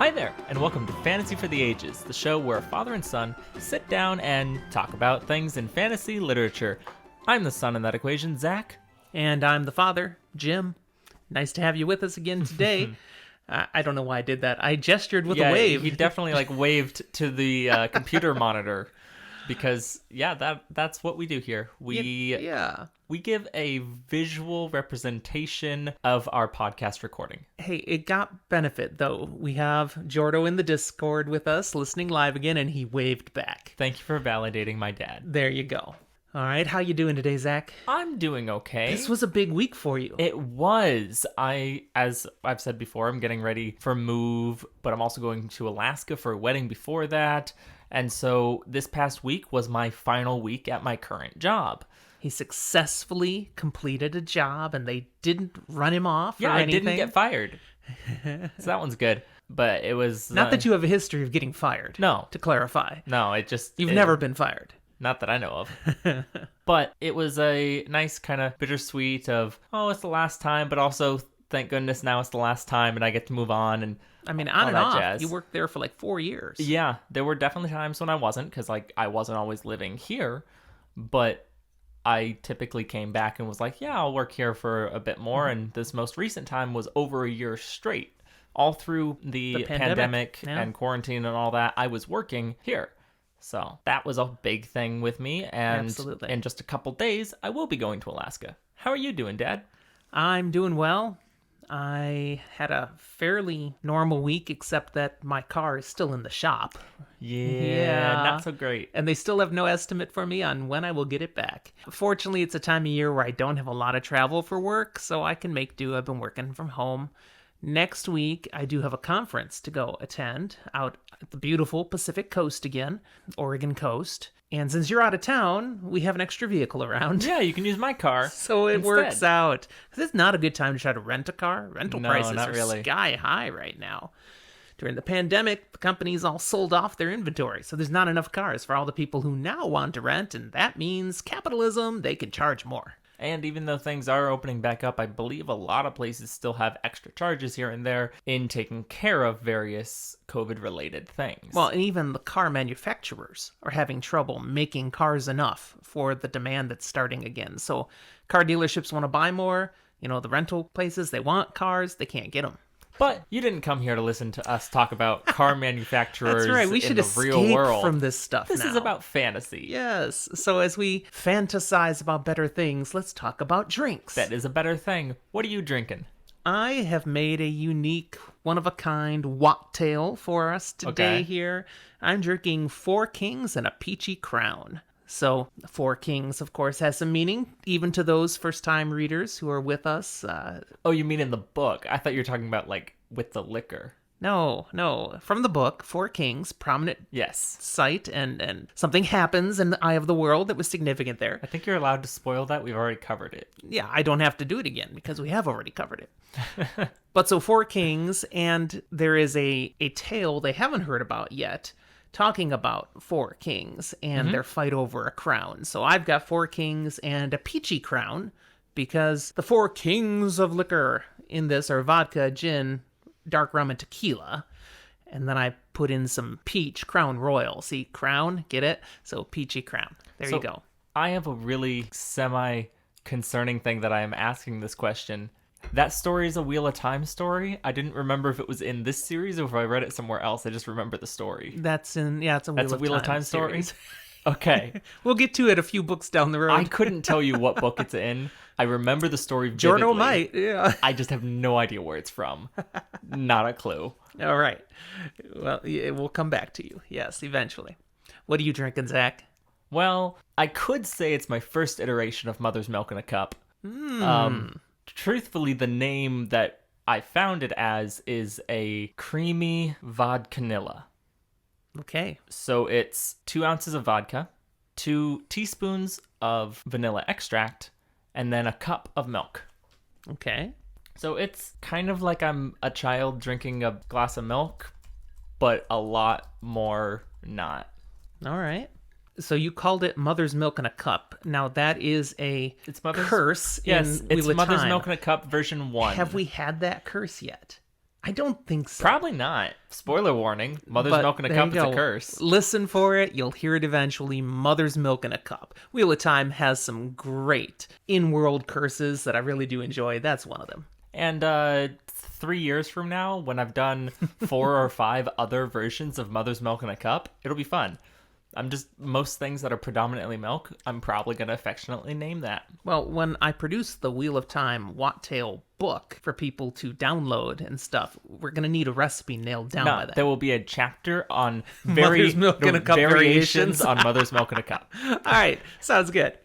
Hi there, and welcome to Fantasy for the Ages, the show where a father and son sit down and talk about things in fantasy literature. I'm the son in that equation, Zach. And I'm the father, Jim. Nice to have you with us again today. I don't know why I did that. I gestured with a wave. He definitely waved to the computer monitor because, that's what we do here. We give a visual representation of our podcast recording. Hey, it got benefit, though. We have Jordo in the Discord with us, listening live again, and he waved back. Thank you for validating my dad. There you go. All right, how you doing today, Zach? I'm doing okay. This was a big week for you. It was. As I've said before, I'm getting ready for move, but I'm also going to Alaska for a wedding before that. And so this past week was my final week at my current job. He successfully completed a job, and they didn't run him off or anything. I didn't get fired. So that one's good. But it was... Not that you have a history of getting fired. No. To clarify. No, You've never been fired. Not that I know of. But it was a nice kind of bittersweet of, it's the last time, but also, thank goodness, now it's the last time, and I get to move on, and on and that off. Jazz. You worked there for 4 years. Yeah, there were definitely times when I wasn't, because I wasn't always living here, but I typically came back and was like, I'll work here for a bit more, and this most recent time was over a year straight. All through the pandemic and quarantine and all that, I was working here. So that was a big thing with me, and Absolutely. In just a couple days, I will be going to Alaska. How are you doing, Dad? I'm doing well. I had a fairly normal week, except that my car is still in the shop. Yeah, not so great. And they still have no estimate for me on when I will get it back. Fortunately, it's a time of year where I don't have a lot of travel for work, so I can make do. I've been working from home. Next week, I do have a conference to go attend out at the beautiful Pacific Coast again, Oregon coast. And since you're out of town, we have an extra vehicle around. Yeah, you can use my car. So it works out. This is not a good time to try to rent a car. Rental prices are really sky high right now. During the pandemic, the companies all sold off their inventory, so there's not enough cars for all the people who now want to rent, and that means capitalism, they can charge more. And even though things are opening back up, I believe a lot of places still have extra charges here and there in taking care of various COVID-related things. Well, and even the car manufacturers are having trouble making cars enough for the demand that's starting again. So car dealerships want to buy more. The rental places, they want cars. They can't get them. But you didn't come here to listen to us talk about car manufacturers. That's right. We should in the real world. From this stuff This now. is about fantasy. Yes. So as we fantasize about better things, let's talk about drinks. That is a better thing. What are you drinking? I have made a unique, one-of-a-kind wattail for us today here. I'm drinking Four Kings and a Peachy Crown. So, Four Kings, of course, has some meaning, even to those first-time readers who are with us. Oh, you mean in the book? I thought you were talking about, with the liquor. No. From the book, Four Kings, prominent site, and something happens in the eye of the world that was significant there. I think you're allowed to spoil that. We've already covered it. Yeah, I don't have to do it again, because we have already covered it. But so, Four Kings, and there is a tale they haven't heard about yet, talking about Four Kings and their fight over a crown. So I've got Four Kings and a Peachy Crown, because the Four Kings of liquor in this are vodka, gin, dark rum, and tequila. And then I put in some peach, Crown Royal. See, crown, get it? So Peachy Crown. There you go. I have a really semi-concerning thing that I am asking this question. That story is a Wheel of Time story. I didn't remember if it was in this series or if I read it somewhere else. I just remember the story. It's a Wheel of Time story. Series. Okay. We'll get to it a few books down the road. I couldn't tell you what book it's in. I remember the story vividly. Jordo might, yeah. I just have no idea where it's from. Not a clue. All right. Well, we'll come back to you. Yes, eventually. What are you drinking, Zach? Well, I could say it's my first iteration of Mother's Milk in a Cup. Truthfully, the name that I found it as is a creamy vodkanilla. Okay. So it's 2 ounces of vodka, 2 teaspoons of vanilla extract, and then a cup of milk. Okay. So it's kind of like I'm a child drinking a glass of milk, but a lot more not. All right. So you called it Mother's Milk in a Cup. Now that is it's curse yes, in it's Wheel of Mother's Time. Milk in a Cup version 1. Have we had that curse yet? I don't think so. Probably not. Spoiler warning. Mother's But milk in a there cup you is a go. curse. Listen for it. You'll hear it eventually. Mother's milk in a cup. Wheel of Time has some great in-world curses that I really do enjoy. That's one of them. And 3 years from now, when I've done 4 or 5 other versions of Mother's Milk in a Cup, it'll be fun. Most things that are predominantly milk, I'm probably going to affectionately name that. Well, when I produce the Wheel of Time Wattail book for people to download and stuff, we're going to need a recipe nailed down by No, that. there will be a chapter on Mother's Milk in a Cup variations. on Mother's Milk in a Cup. All right, sounds good.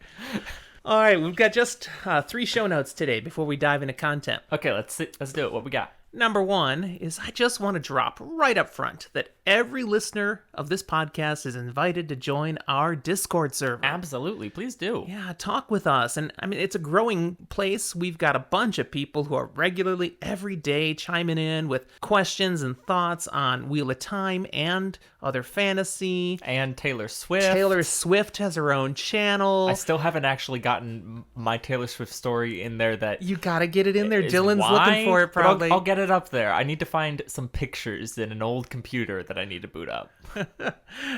All right, we've got just 3 show notes today before we dive into content. Okay, let's do it. What we got? Number 1 is I just want to drop right up front that every listener of this podcast is invited to join our Discord server. Absolutely, please do. Yeah, talk with us. And I mean, it's a growing place. We've got a bunch of people who are regularly every day chiming in with questions and thoughts on Wheel of Time and other fantasy. And Taylor Swift. Taylor Swift has her own channel. I still haven't actually gotten my Taylor Swift story in there that You gotta get it in there. is Dylan's why, looking for it but probably. I'll get it up there. I need to find some pictures in an old computer that I need to boot up.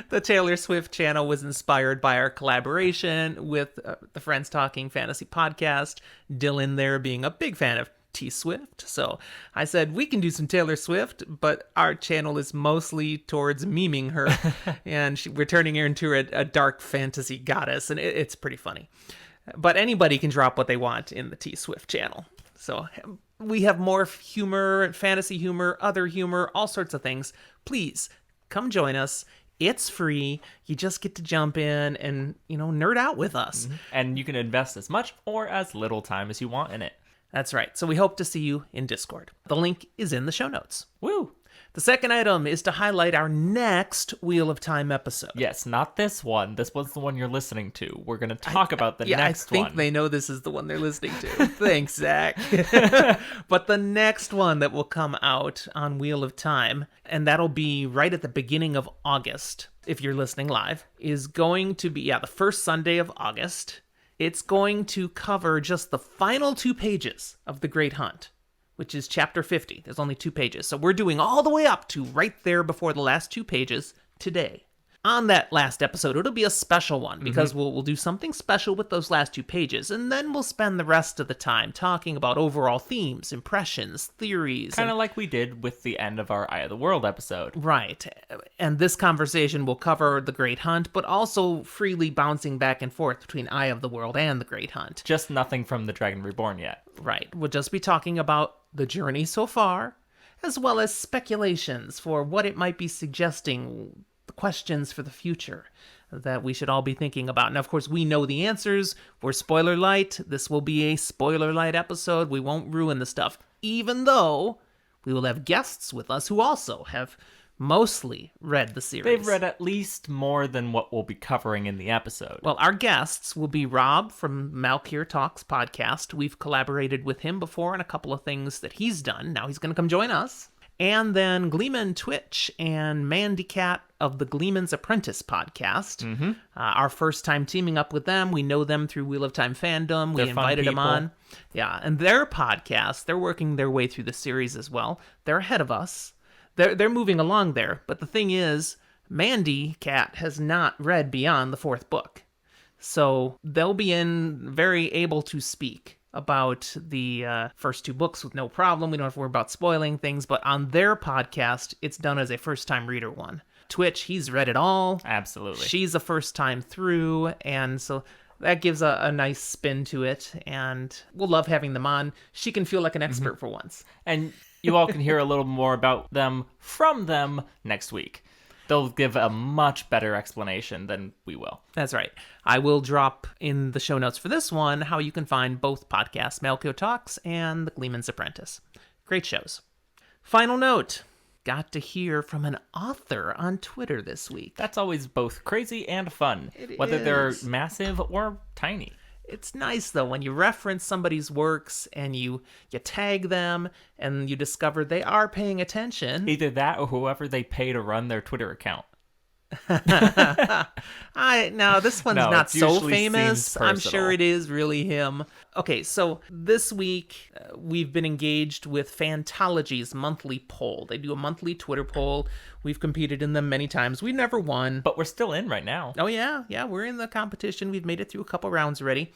The Taylor Swift channel was inspired by our collaboration with the Friends Talking Fantasy podcast. Dylan there being a big fan of T Swift. So I said, we can do some Taylor Swift, but our channel is mostly towards memeing her. And we're turning her into a dark fantasy goddess. And it's pretty funny. But anybody can drop what they want in the T Swift channel. So we have more humor, fantasy humor, other humor, all sorts of things. Please come join us. It's free. You just get to jump in and, nerd out with us. And you can invest as much or as little time as you want in it. That's right. So we hope to see you in Discord. The link is in the show notes. Woo! The second item is to highlight our next Wheel of Time episode. Yes, not this one. This one's the one you're listening to. We're going to talk about the next one. I think one. they know this is the one they're listening to. Thanks, Zach. But the next one that will come out on Wheel of Time, and that'll be right at the beginning of August, if you're listening live, is going to be, the first Sunday of August. It's going to cover just the final 2 pages of The Great Hunt, which is chapter 50. There's only 2 pages. So we're doing all the way up to right there before the last 2 pages today. On that last episode, it'll be a special one because we'll do something special with those last 2 pages, and then we'll spend the rest of the time talking about overall themes, impressions, theories. Kind of like we did with the end of our Eye of the World episode. Right. And this conversation will cover The Great Hunt, but also freely bouncing back and forth between Eye of the World and The Great Hunt. Just nothing from The Dragon Reborn yet. Right. We'll just be talking about the journey so far, as well as speculations for what it might be suggesting, the questions for the future that we should all be thinking about. And of course, we know the answers. We're spoiler light. This will be a spoiler light episode. We won't ruin the stuff, even though we will have guests with us who also have mostly read the series. They've read at least more than what we'll be covering in the episode. Well, our guests will be Rob from Malkier Talks podcast. We've collaborated with him before on a couple of things that he's done. Now he's going to come join us. And then Gleeman Twitch and Mandy Cat of the Gleeman's Apprentice podcast. Our first time teaming up with them. We know them through Wheel of Time fandom. We invited them on. Yeah, and their podcast, they're working their way through the series as well. They're ahead of us. They're moving along there. But the thing is, Mandy Cat has not read beyond the 4th book. So they'll be very able to speak about the first 2 books with no problem. We don't have to worry about spoiling things, but on their podcast, it's done as a first-time reader one. Twitch, he's read it all. Absolutely. She's a first time through, and so that gives a nice spin to it, and we'll love having them on. She can feel like an expert for once. And you all can hear a little more about them from them next week. They'll give a much better explanation than we will. That's right. I will drop in the show notes for this one how you can find both podcasts, Malkio Talks and The Gleeman's Apprentice. Great shows. Final note. Got to hear from an author on Twitter this week. That's always both crazy and fun, It whether they're is. massive or tiny. It's nice, though, when you reference somebody's works and you tag them and you discover they are paying attention. Either that or whoever they pay to run their Twitter account. No, this one's No, not it so usually seems famous. I'm sure personal. it is really him. Okay, so this week we've been engaged with Fantology's monthly poll. They do a monthly Twitter poll. We've competed in them many times. We've never won. But we're still in right now. Oh yeah, we're in the competition. We've made it through a couple rounds already.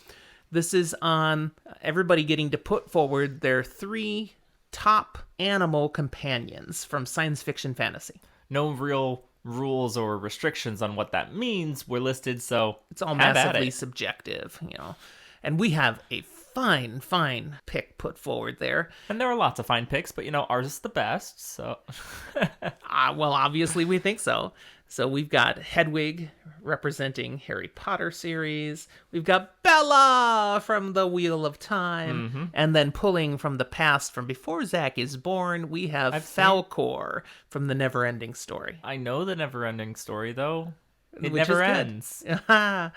This is on everybody getting to put forward their 3 top animal companions from science fiction fantasy. No real rules or restrictions on what that means were listed, so It's all have at massively it. subjective, And we have a fine pick put forward there. And there are lots of fine picks, but ours is the best, so Well, obviously we think so. So we've got Hedwig representing Harry Potter series. We've got Bella from the Wheel of Time. And then pulling from the past from before Zack is born, we have Falcor from the Neverending Story. I know the never-ending story, though. It Which never is good. ends.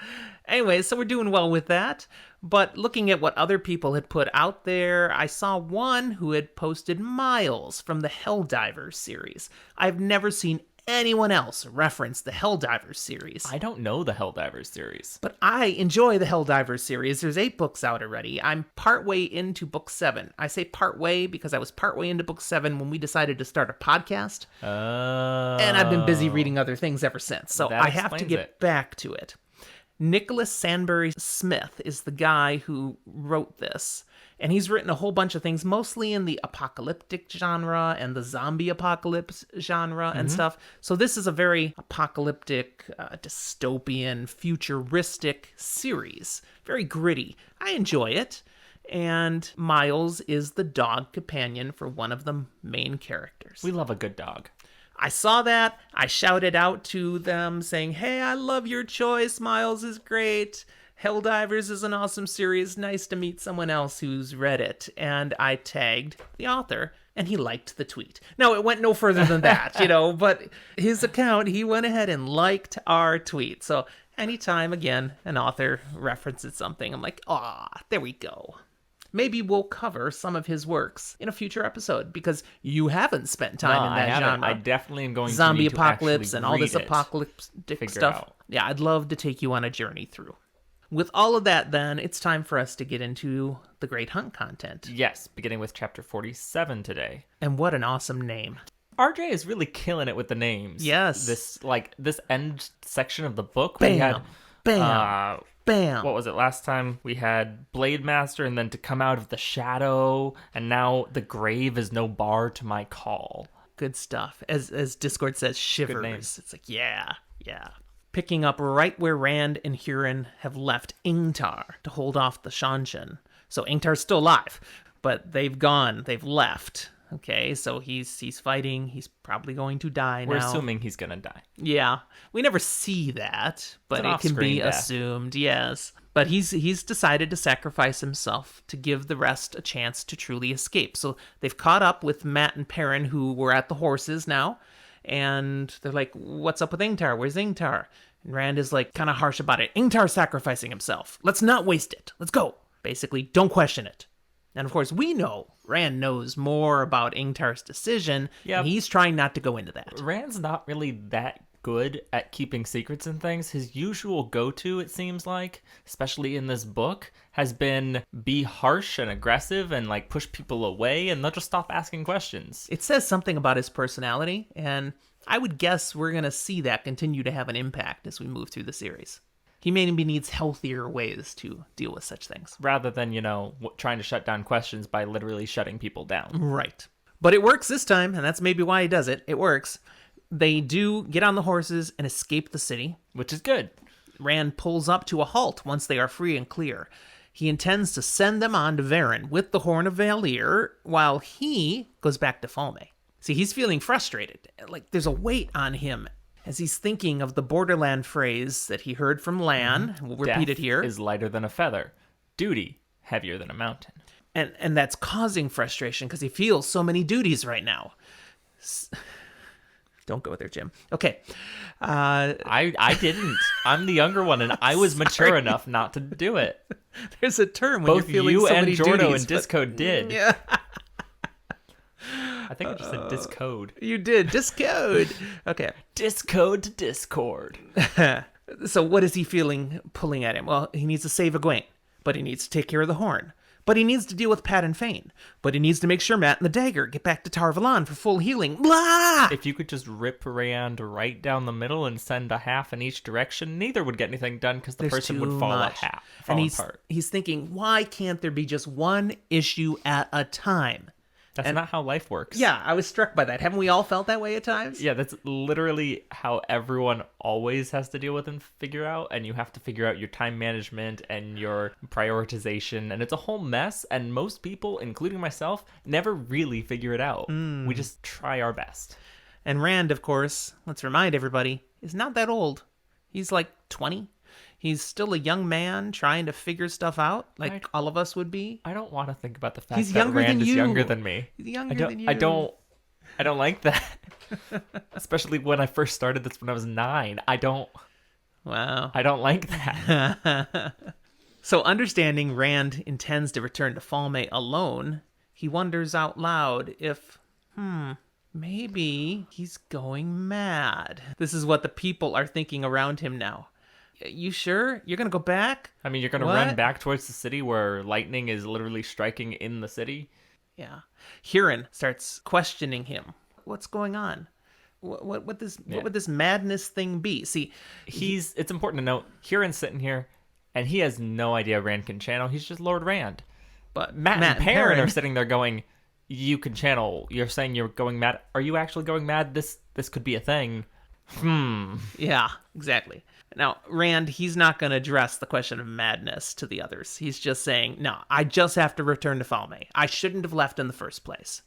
Anyway, so we're doing well with that. But looking at what other people had put out there, I saw one who had posted Miles from the Helldivers series. I've never seen anyone else reference the Helldivers series. I don't know the Helldivers series. But I enjoy the Helldivers series. There's 8 books out already. I'm partway into book 7. I say partway because I was partway into book 7 when we decided to start a podcast. And I've been busy reading other things ever since. So That I have to explains get it. back to it. Nicholas Sandbury Smith is the guy who wrote this. And he's written a whole bunch of things, mostly in the apocalyptic genre and the zombie apocalypse genre and stuff. So this is a very apocalyptic, dystopian, futuristic series. Very gritty. I enjoy it. And Miles is the dog companion for one of the main characters. We love a good dog. I saw that. I shouted out to them saying, hey, I love your choice. Miles is great. Helldivers is an awesome series. Nice to meet someone else who's read it. And I tagged the author, and he liked the tweet. No, it went no further than that, but his account, he went ahead and liked our tweet. So anytime, again, an author references something, I'm like, there we go. Maybe we'll cover some of his works in a future episode because you haven't spent time in that genre. I definitely am going Zombie to need apocalypse to and all this read it. apocalyptic Figure stuff. out. Yeah, I'd love to take you on a journey through. With all of that, then, it's time for us to get into the Great Hunt content. Yes, beginning with chapter 47 today. And what an awesome name. RJ is really killing it with the names. Yes. This end section of the book. Bam, We had, bam, bam. what was it? Last time we had Blade Master, and then to come out of the shadow, and now the grave is no bar to my call. Good stuff. As Discord says, shivers. name. It's like, yeah. Picking up right where Rand and Huron have left Ingtar to hold off the Shanshan. So Ingtar's still alive, but they've gone. They've left. Okay, so he's fighting. He's probably going to die now. We're assuming he's gonna die. Yeah, we never see that, but an it can be off-screen death. assumed. Yes, but he's decided to sacrifice himself to give the rest a chance to truly escape. So they've caught up with Matt and Perrin, who were at the horses now, and they're like, "What's up with Ingtar? Where's Ingtar?" And Rand is like kind of harsh about it. Ingtar's sacrificing himself. Let's not waste it. Let's go. Basically, don't question it. And of course, we know Rand knows more about Ingtar's decision, Yep. and he's trying not to go into that. Rand's not really that good at keeping secrets and things. His usual go-to, it seems like, especially in this book, has been be harsh and aggressive and push people away, and they'll just stop asking questions. It says something about his personality, and I would guess we're going to see that continue to have an impact as we move through the series. He maybe needs healthier ways to deal with such things. Rather than, trying to shut down questions by literally shutting people down. Right. But it works this time, and that's maybe why he does it. It works. They do get on the horses and escape the city. Which is good. Rand pulls up to a halt once they are free and clear. He intends to send them on to Varen with the Horn of Valir, while he goes back to Falme. See, he's feeling frustrated. There's a weight on him as he's thinking of the Borderland phrase that he heard from Lan. We'll repeat it here. Death is lighter than a feather. Duty, heavier than a mountain. And that's causing frustration because he feels so many duties right now. Don't go there, Jim. Okay. I didn't. I'm the younger one, and I was mature enough not to do it. There's a term when Both you're feeling you so and many Jordo duties, and Disco did. Yeah. I think I just said discode. You did. Discode. Okay. Discode to Discord. So what is he feeling pulling at him? Well, he needs to save Egwene, but he needs to take care of the horn. But he needs to deal with Pat and Fane. But he needs to make sure Matt and the dagger get back to Tar Valon for full healing. Blah! If you could just rip Rand right down the middle and send a half in each direction, neither would get anything done because the There's person too would fall much. fall And apart. he's thinking, why can't there be just one issue at a time? That's not how life works. Yeah, I was struck by that. Haven't we all felt that way at times? Yeah, that's literally how everyone always has to deal with and figure out. And you have to figure out your time management and your prioritization. And it's a whole mess. And most people, including myself, never really figure it out. We just try our best. And Rand, of course, let's remind everybody, is not that old. He's like 20. He's still a young man trying to figure stuff out, like all of us would be. I don't want to think about the fact He's that younger Rand than is you. younger than me. He's younger than you. I don't like that. Especially when I first started this when I was 9. Wow. I don't like that. So understanding Rand intends to return to Falme alone, he wonders out loud if, maybe he's going mad. This is what the people are thinking around him now. You sure? You're going to go back? I mean, you're going to run back towards the city where lightning is literally striking in the city? Yeah. Huron starts questioning him. What's going on? What would this madness thing be? See, it's important to note, Huron's sitting here, and he has no idea Rand can channel. He's just Lord Rand. But Matt and Perrin are sitting there going, you can channel. You're saying you're going mad. Are you actually going mad? This could be a thing. Yeah, exactly. Now, Rand, he's not going to address the question of madness to the others. He's just saying, no, I just have to return to Falme. I shouldn't have left in the first place.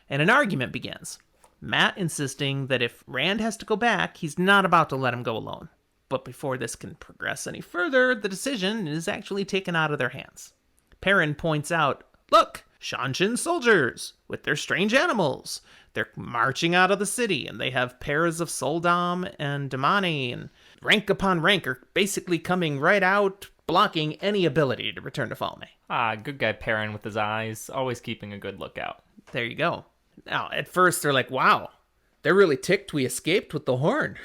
And an argument begins. Matt insisting that if Rand has to go back, he's not about to let him go alone. But before this can progress any further, the decision is actually taken out of their hands. Perrin points out, look, Shanshin soldiers with their strange animals. They're marching out of the city, and they have pairs of Soldam and Damani, and rank upon rank are basically coming right out, blocking any ability to return to Falme. Good guy Perrin with his eyes, always keeping a good lookout. There you go. Now, at first, they're like, wow, they're really ticked we escaped with the horn.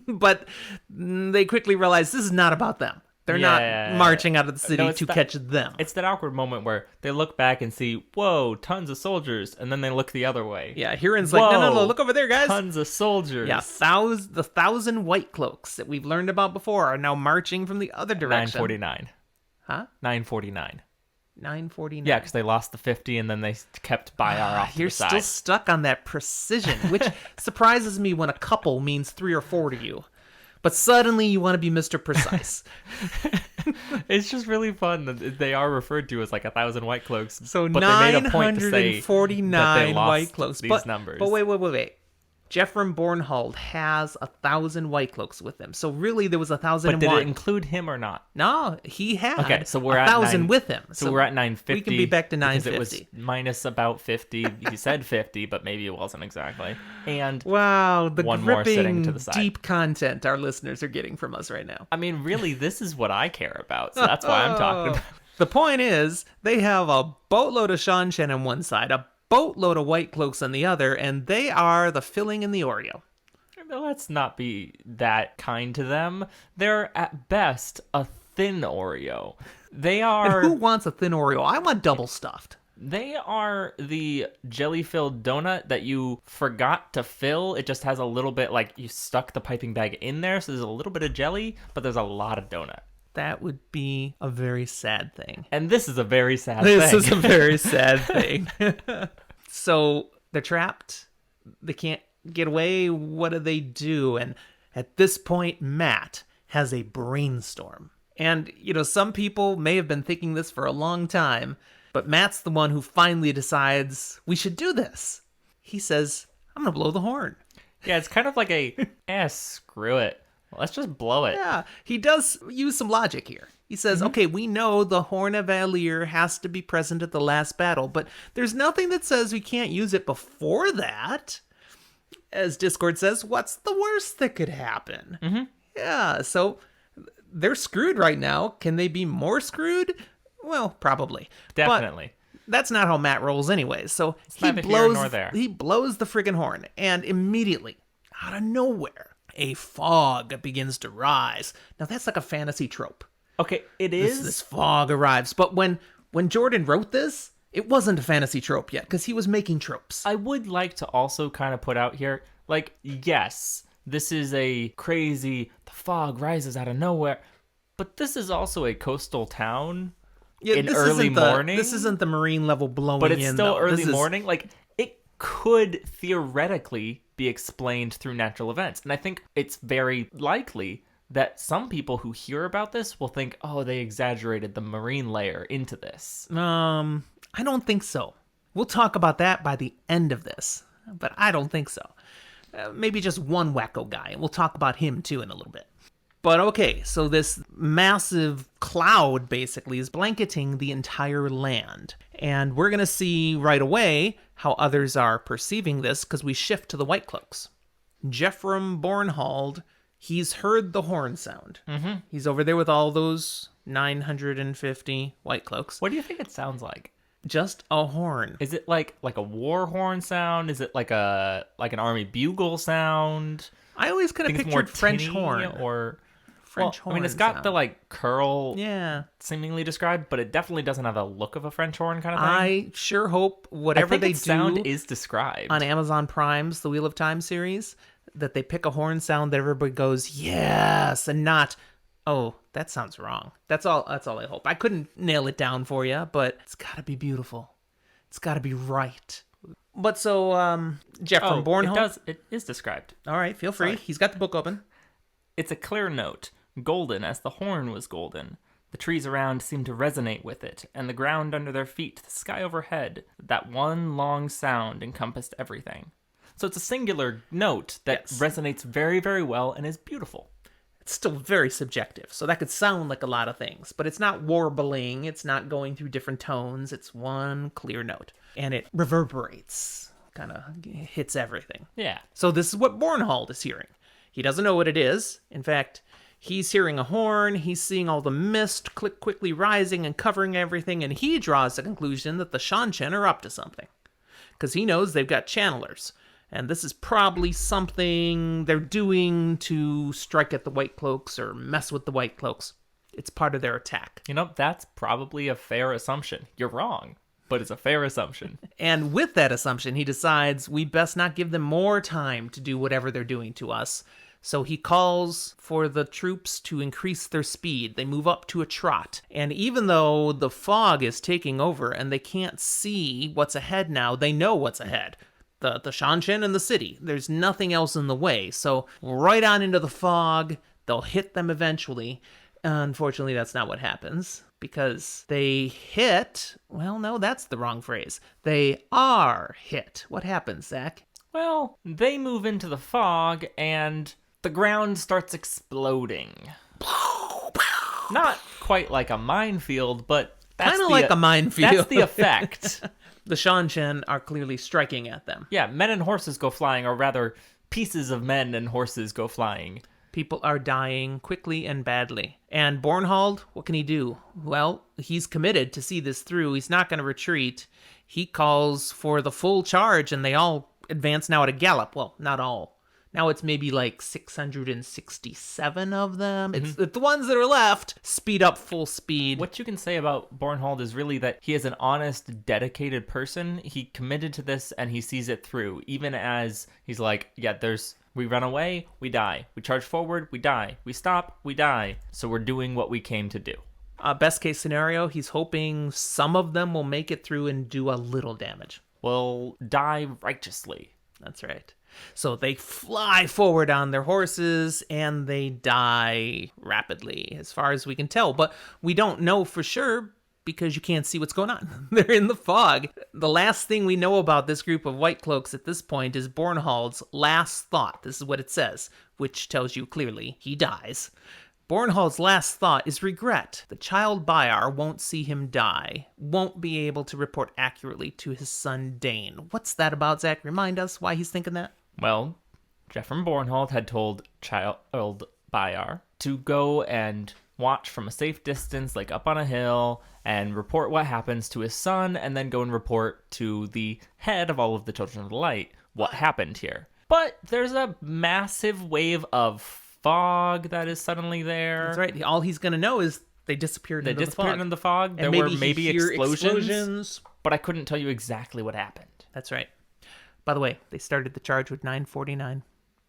But they quickly realize this is not about them. They're not marching out of the city to catch them. It's that awkward moment where they look back and see, whoa, tons of soldiers, and then they look the other way. Yeah, Huron's like, no, look over there, guys. Tons of soldiers. Yeah, the 1,000 white cloaks that we've learned about before are now marching from the other direction. 949. Huh? 949. 949. Yeah, because they lost the 50 and then they kept Bayar off to You're the side. still stuck on that precision, which surprises me when a couple means 3 or 4 to you. But suddenly you want to be Mr. Precise. It's just really fun that they are referred to as like 1,000 white cloaks. So but they made a point to say 949 that they lost white cloaks. These numbers. But wait. Jeffrem Bornhold has 1,000 white cloaks with him. So really there was 1,001. But did it include him or not? No, he had okay, so we're 1,000 at with him. So we're at 950. We can be back to 950. Because it was minus about 50. He said 50, but maybe it wasn't exactly. And wow, the one more sitting gripping, to the side. deep content our listeners are getting from us right now. I mean, really, this is what I care about. So that's why I'm talking about. The point is, they have a boatload of Shanshan on one side, a boatload of white cloaks on the other, and they are the filling in the Oreo. Let's not be that kind to them. They're at best a thin Oreo. They are. And who wants a thin Oreo? I want double stuffed. They are the jelly-filled donut that you forgot to fill. It just has a little bit, like you stuck the piping bag in there, so there's a little bit of jelly, but there's a lot of donut. That would be a very sad thing. And this is a very sad thing. This is a very sad thing. So they're trapped. They can't get away. What do? And at this point, Matt has a brainstorm. And, some people may have been thinking this for a long time, but Matt's the one who finally decides we should do this. He says, I'm going to blow the horn. Yeah, it's kind of like screw it. Let's just blow it. Yeah, he does use some logic here. He says, okay, we know the Horn of Valir has to be present at the last battle, but there's nothing that says we can't use it before that. As Discord says, what's the worst that could happen? Mm-hmm. Yeah, so they're screwed right now. Can they be more screwed? Well, probably. Definitely. That's not how Matt rolls anyways. So It's neither here nor there. he blows the friggin' horn, and immediately, out of nowhere, a fog begins to rise. Now that's like a fantasy trope. Okay, it This, is. this fog arrives. But when Jordan wrote this, it wasn't a fantasy trope yet, because he was making tropes. I would like to also kind of put out here, like, yes, this is a crazy, the fog rises out of nowhere, but this is also a coastal town in this early morning. This isn't the marine level blowing but it's in, still though. early This is- morning. Like, it could theoretically be explained through natural events. And I think it's very likely that some people who hear about this will think, oh, they exaggerated the marine layer into this. I don't think so. We'll talk about that by the end of this, but I don't think so. Maybe just one wacko guy, and we'll talk about him too in a little bit. But okay, so this massive cloud basically is blanketing the entire land. And we're going to see right away how others are perceiving this because we shift to the White Cloaks. Jephram Bornhald, he's heard the horn sound. Mm-hmm. He's over there with all those 950 White Cloaks. What do you think it sounds like? Just a horn. Is it like a war horn sound? Is it like an army bugle sound? I always kind of Think it's more pictured French tinny horn. or French I horn. mean, it's got sound. the like curl Yeah. seemingly described, but it definitely doesn't have the look of a French horn kind of thing. I sure hope I whatever think they its sound do is described. on Amazon Prime's The Wheel of Time series, that they pick a horn sound that everybody goes, yes, and not, oh, that sounds wrong. That's all I hope. I couldn't nail it down for you, but it's got to be beautiful. It's got to be right. But so, Jeff from Bornholm. It is described. All right, feel free. Sorry. He's got the book open. It's a clear note, golden as the horn was golden. The trees around seemed to resonate with it, and the ground under their feet, the sky overhead. That one long sound encompassed everything. So it's a singular note that Yes. resonates very, very well and is beautiful. It's still very subjective, so that could sound like a lot of things, but it's not warbling, it's not going through different tones, it's one clear note, and it reverberates, kind of hits everything. Yeah. So this is what Bornhald is hearing. He doesn't know what it is. In fact, he's hearing a horn, he's seeing all the mist quickly rising and covering everything, and he draws the conclusion that the Shanchen are up to something, because he knows they've got channelers. And this is probably something they're doing to strike at the White Cloaks or mess with the White Cloaks. It's part of their attack. You know, that's probably a fair assumption. You're wrong, but it's a fair assumption. And with that assumption, he decides we best not give them more time to do whatever they're doing to us. So he calls for the troops to increase their speed. They move up to a trot. And even though the fog is taking over and they can't see what's ahead now, they know what's ahead. The Shanchen and the city. There's nothing else in the way. So right on into the fog, they'll hit them eventually. Unfortunately, that's not what happens. Because they hit... Well, no, that's the wrong phrase. They are hit. What happens, Zach? Well, they move into the fog and the ground starts exploding. Not quite like a minefield, but that's Kind of like a minefield. That's the effect. The Shanchen are clearly striking at them. Yeah, men and horses go flying, or rather, pieces of men and horses go flying. People are dying quickly and badly. And Bornhald, what can he do? Well, he's committed to see this through. He's not going to retreat. He calls for the full charge, and they all advance now at a gallop. Well, not all. Now it's maybe like 667 of them. It's the ones that are left speed up full speed. What you can say about Bornhold is really that he is an honest, dedicated person. He committed to this and he sees it through, even as he's like, yeah, we run away, we die. We charge forward, we die. We stop, we die. So we're doing what we came to do. Best case scenario, he's hoping some of them will make it through and do a little damage. We'll die righteously. That's right. So they fly forward on their horses and they die rapidly, as far as we can tell. But we don't know for sure because you can't see what's going on. They're in the fog. The last thing we know about this group of White Cloaks at this point is Bornhald's last thought. This is what it says, which tells you clearly he dies. Bornhald's last thought is regret. The child Bayar won't see him die, won't be able to report accurately to his son Dane. What's that about, Zach? Remind us why he's thinking that. Well, Jephram Bornhold had told child Bayar to go and watch from a safe distance, like up on a hill, and report what happens to his son, and then go and report to the head of all of the Children of the Light what happened here. But there's a massive wave of fog that is suddenly there. That's right. All he's going to know is they disappeared into the fog. In the fog. There were maybe explosions, but I couldn't tell you exactly what happened. That's right. By the way, they started the charge with 949.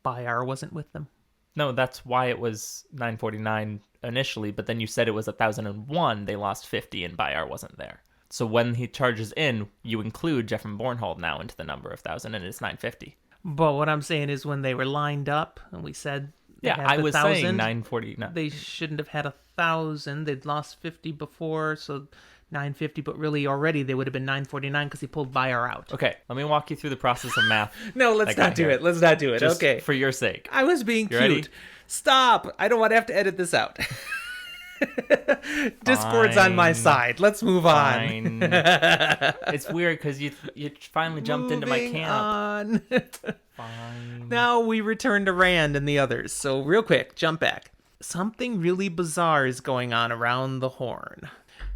Bayar wasn't with them. No, that's why it was 949 initially, but then you said it was 1001. They lost 50 and Bayar wasn't there. So when he charges in, you include Jeffen Bornhold now into the number of 1,000, and it's 950. But what I'm saying is when they were lined up, and we said I was 1,000, saying 949. They shouldn't have had 1,000. They'd lost 50 before, so 950. But really, already they would have been 949 because he pulled Bayar out. Okay, let me walk you through the process of math. No, let's not do it. Let's not do it. Just okay, for your sake. I was being cute. Ready? Stop! I don't want to have to edit this out. Discord's on my side. Let's move on. It's weird because you finally jumped into my camp. Fine. Now we return to Rand and the others. So real quick, jump back. Something really bizarre is going on around the horn.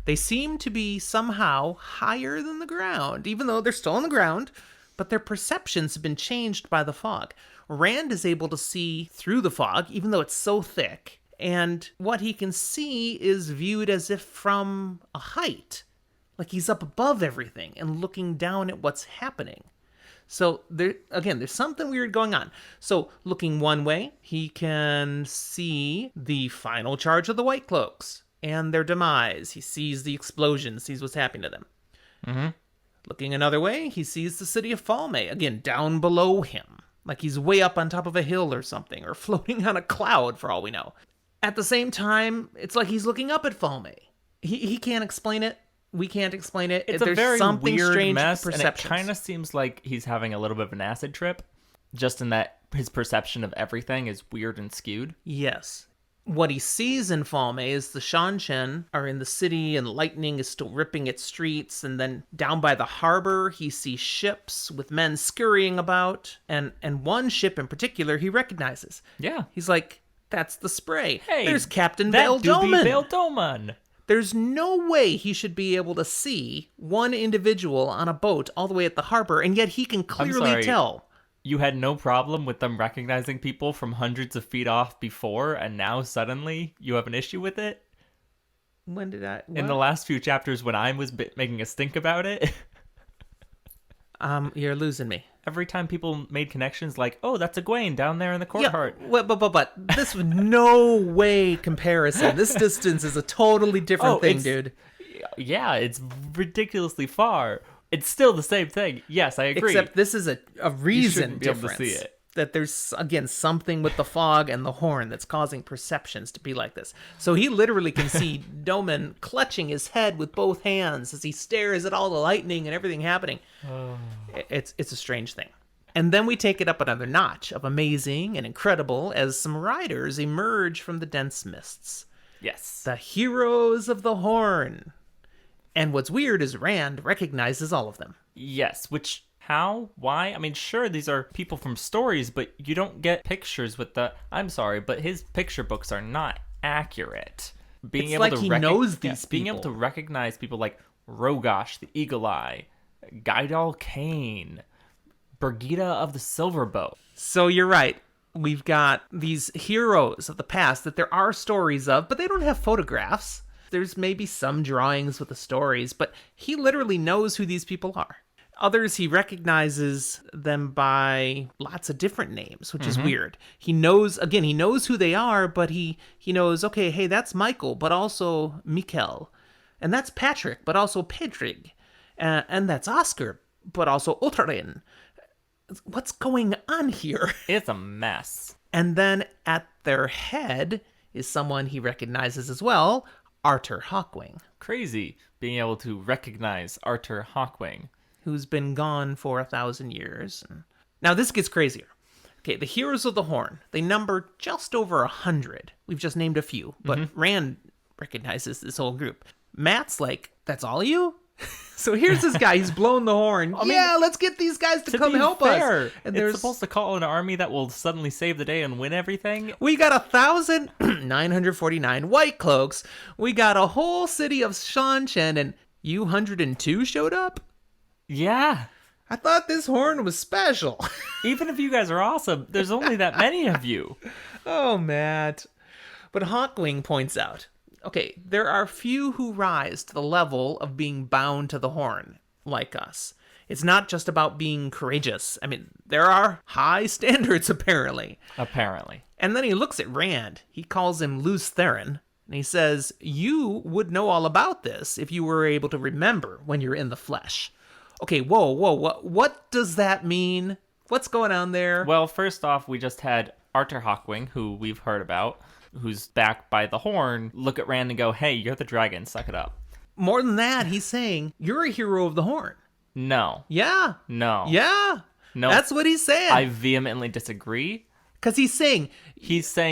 They seem to be somehow higher than the ground, even though they're still on the ground, but their perceptions have been changed by the fog. Rand is able to see through the fog, even though it's so thick. And what he can see is viewed as if from a height. Like he's up above everything and looking down at what's happening. So, there's something weird going on. So, looking one way, he can see the final charge of the White Cloaks and their demise. He sees the explosion, sees what's happening to them. Mm-hmm. Looking another way, he sees the city of Falme, again, down below him. Like he's way up on top of a hill or something, or floating on a cloud for all we know. At the same time, it's like he's looking up at Falme. He can't explain it. We can't explain it. It's There's a very something weird strange mess, and it perceptions. kind of seems like he's having a little bit of an acid trip, just in that his perception of everything is weird and skewed. Yes. What he sees in Falme is the Shanshen are in the city and lightning is still ripping its streets. And then down by the harbor, he sees ships with men scurrying about. And one ship in particular he recognizes. Yeah. He's like, that's the Spray. Hey, there's Captain that Bail do be Doman. Bail Doman. There's no way he should be able to see one individual on a boat all the way at the harbor, and yet he can clearly tell. You had no problem with them recognizing people from hundreds of feet off before, and now suddenly you have an issue with it? When did I? What? In the last few chapters when I was making a stink about it. You're losing me. Every time people made connections like, oh, that's Egwene down there in the courtyard. Yeah, but this was no way comparison. This distance is a totally different thing, dude. Yeah, it's ridiculously far. It's still the same thing. Yes, I agree. Except this is a reason be able difference. to see it. That there's, again, something with the fog and the horn that's causing perceptions to be like this. So he literally can see Doman clutching his head with both hands as he stares at all the lightning and everything happening. Oh. It's a strange thing. And then we take it up another notch of amazing and incredible as some riders emerge from the dense mists. Yes. The heroes of the horn. And what's weird is Rand recognizes all of them. Yes, which... How? Why? I mean, sure, these are people from stories, but you don't get pictures with the... I'm sorry, but his picture books are not accurate. It's able like to he knows these people. Being able to recognize people like Rogosh, the Eagle Eye, Gaidal Kane, Birgitta of the Silver Bow. So you're right. We've got these heroes of the past that there are stories of, but they don't have photographs. There's maybe some drawings with the stories, but he literally knows who these people are. Others, he recognizes them by lots of different names, which is weird. He knows who they are, but he knows, okay, hey, that's Michael, but also Mikkel. And that's Patrick, but also Pedrig. And that's Oscar, but also Otterin. What's going on here? It's a mess. And then at their head is someone he recognizes as well, Arthur Hawkwing. Crazy, being able to recognize Arthur Hawkwing. Who's been gone for 1,000 years. Now this gets crazier. Okay, the Heroes of the Horn, they number just over 100. We've just named a few, but Rand recognizes this whole group. Matt's like, that's all of you? So here's this guy. He's blown the horn. Let's get these guys to come help us. And it's supposed to call an army that will suddenly save the day and win everything. We got 1,949 white cloaks. We got a whole city of Shanshan, and you 102 showed up? Yeah. I thought this horn was special. Even if you guys are awesome, there's only that many of you. Oh, Matt. But Hawkwing points out, okay, there are few who rise to the level of being bound to the horn, like us. It's not just about being courageous. I mean, there are high standards, apparently. Apparently. And then he looks at Rand. He calls him Luce Theron. And he says, you would know all about this if you were able to remember when you're in the flesh. Okay, whoa, what does that mean? What's going on there? Well, first off, we just had Arthur Hawkwing, who we've heard about, who's back by the horn, look at Rand and go, hey, you're the dragon, suck it up. More than that, he's saying, you're a hero of the horn. No. Yeah. No. Yeah. No. That's what he's saying. I vehemently disagree. Because he's saying... he says,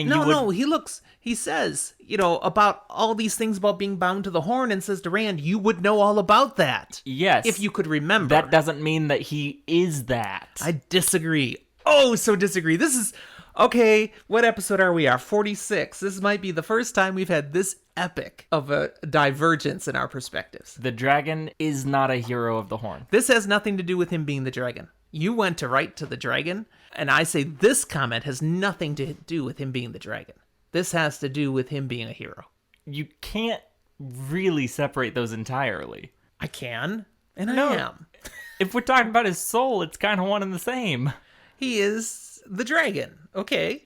about all these things about being bound to the horn, and says to Rand, you would know all about that. Yes. If you could remember. That doesn't mean that he is that. I disagree. Oh, so disagree. This is... Okay, what episode are we? 46. This might be the first time we've had this epic of a divergence in our perspectives. The dragon is not a hero of the horn. This has nothing to do with him being the dragon. You went to write to the dragon, and I say this comment has nothing to do with him being the dragon. This has to do with him being a hero. You can't really separate those entirely. I can, and I am. If we're talking about his soul, it's kind of one and the same. He is the dragon. Okay.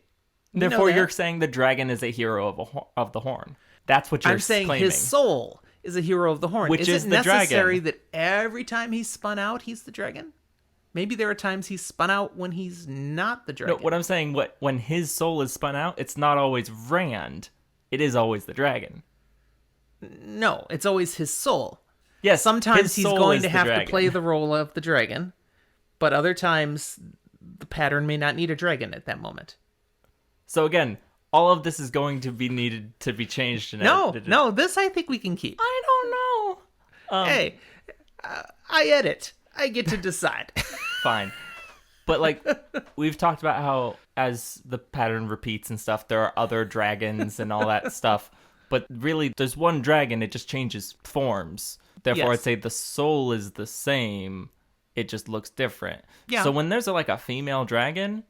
Therefore, you're saying the dragon is a hero of the horn. That's what you're claiming. I'm saying his soul is a hero of the horn. Which is it the dragon. necessary that every time he's spun out, he's the dragon? Maybe there are times he's spun out when he's not the dragon. No, what I'm saying, when his soul is spun out, it's not always Rand. It is always the dragon. No, it's always his soul. Yes, sometimes he's going to have to play the role of the dragon, but other times the pattern may not need a dragon at that moment. So again, all of this is going to be needed to be changed. No, this I think we can keep. I don't know. Hey, I edit. I get to decide. Fine. But we've talked about how as the pattern repeats and stuff, there are other dragons and all that stuff. But really, there's one dragon, it just changes forms. Therefore, I'd say the soul is the same. It just looks different. Yeah. So when there's a female dragon,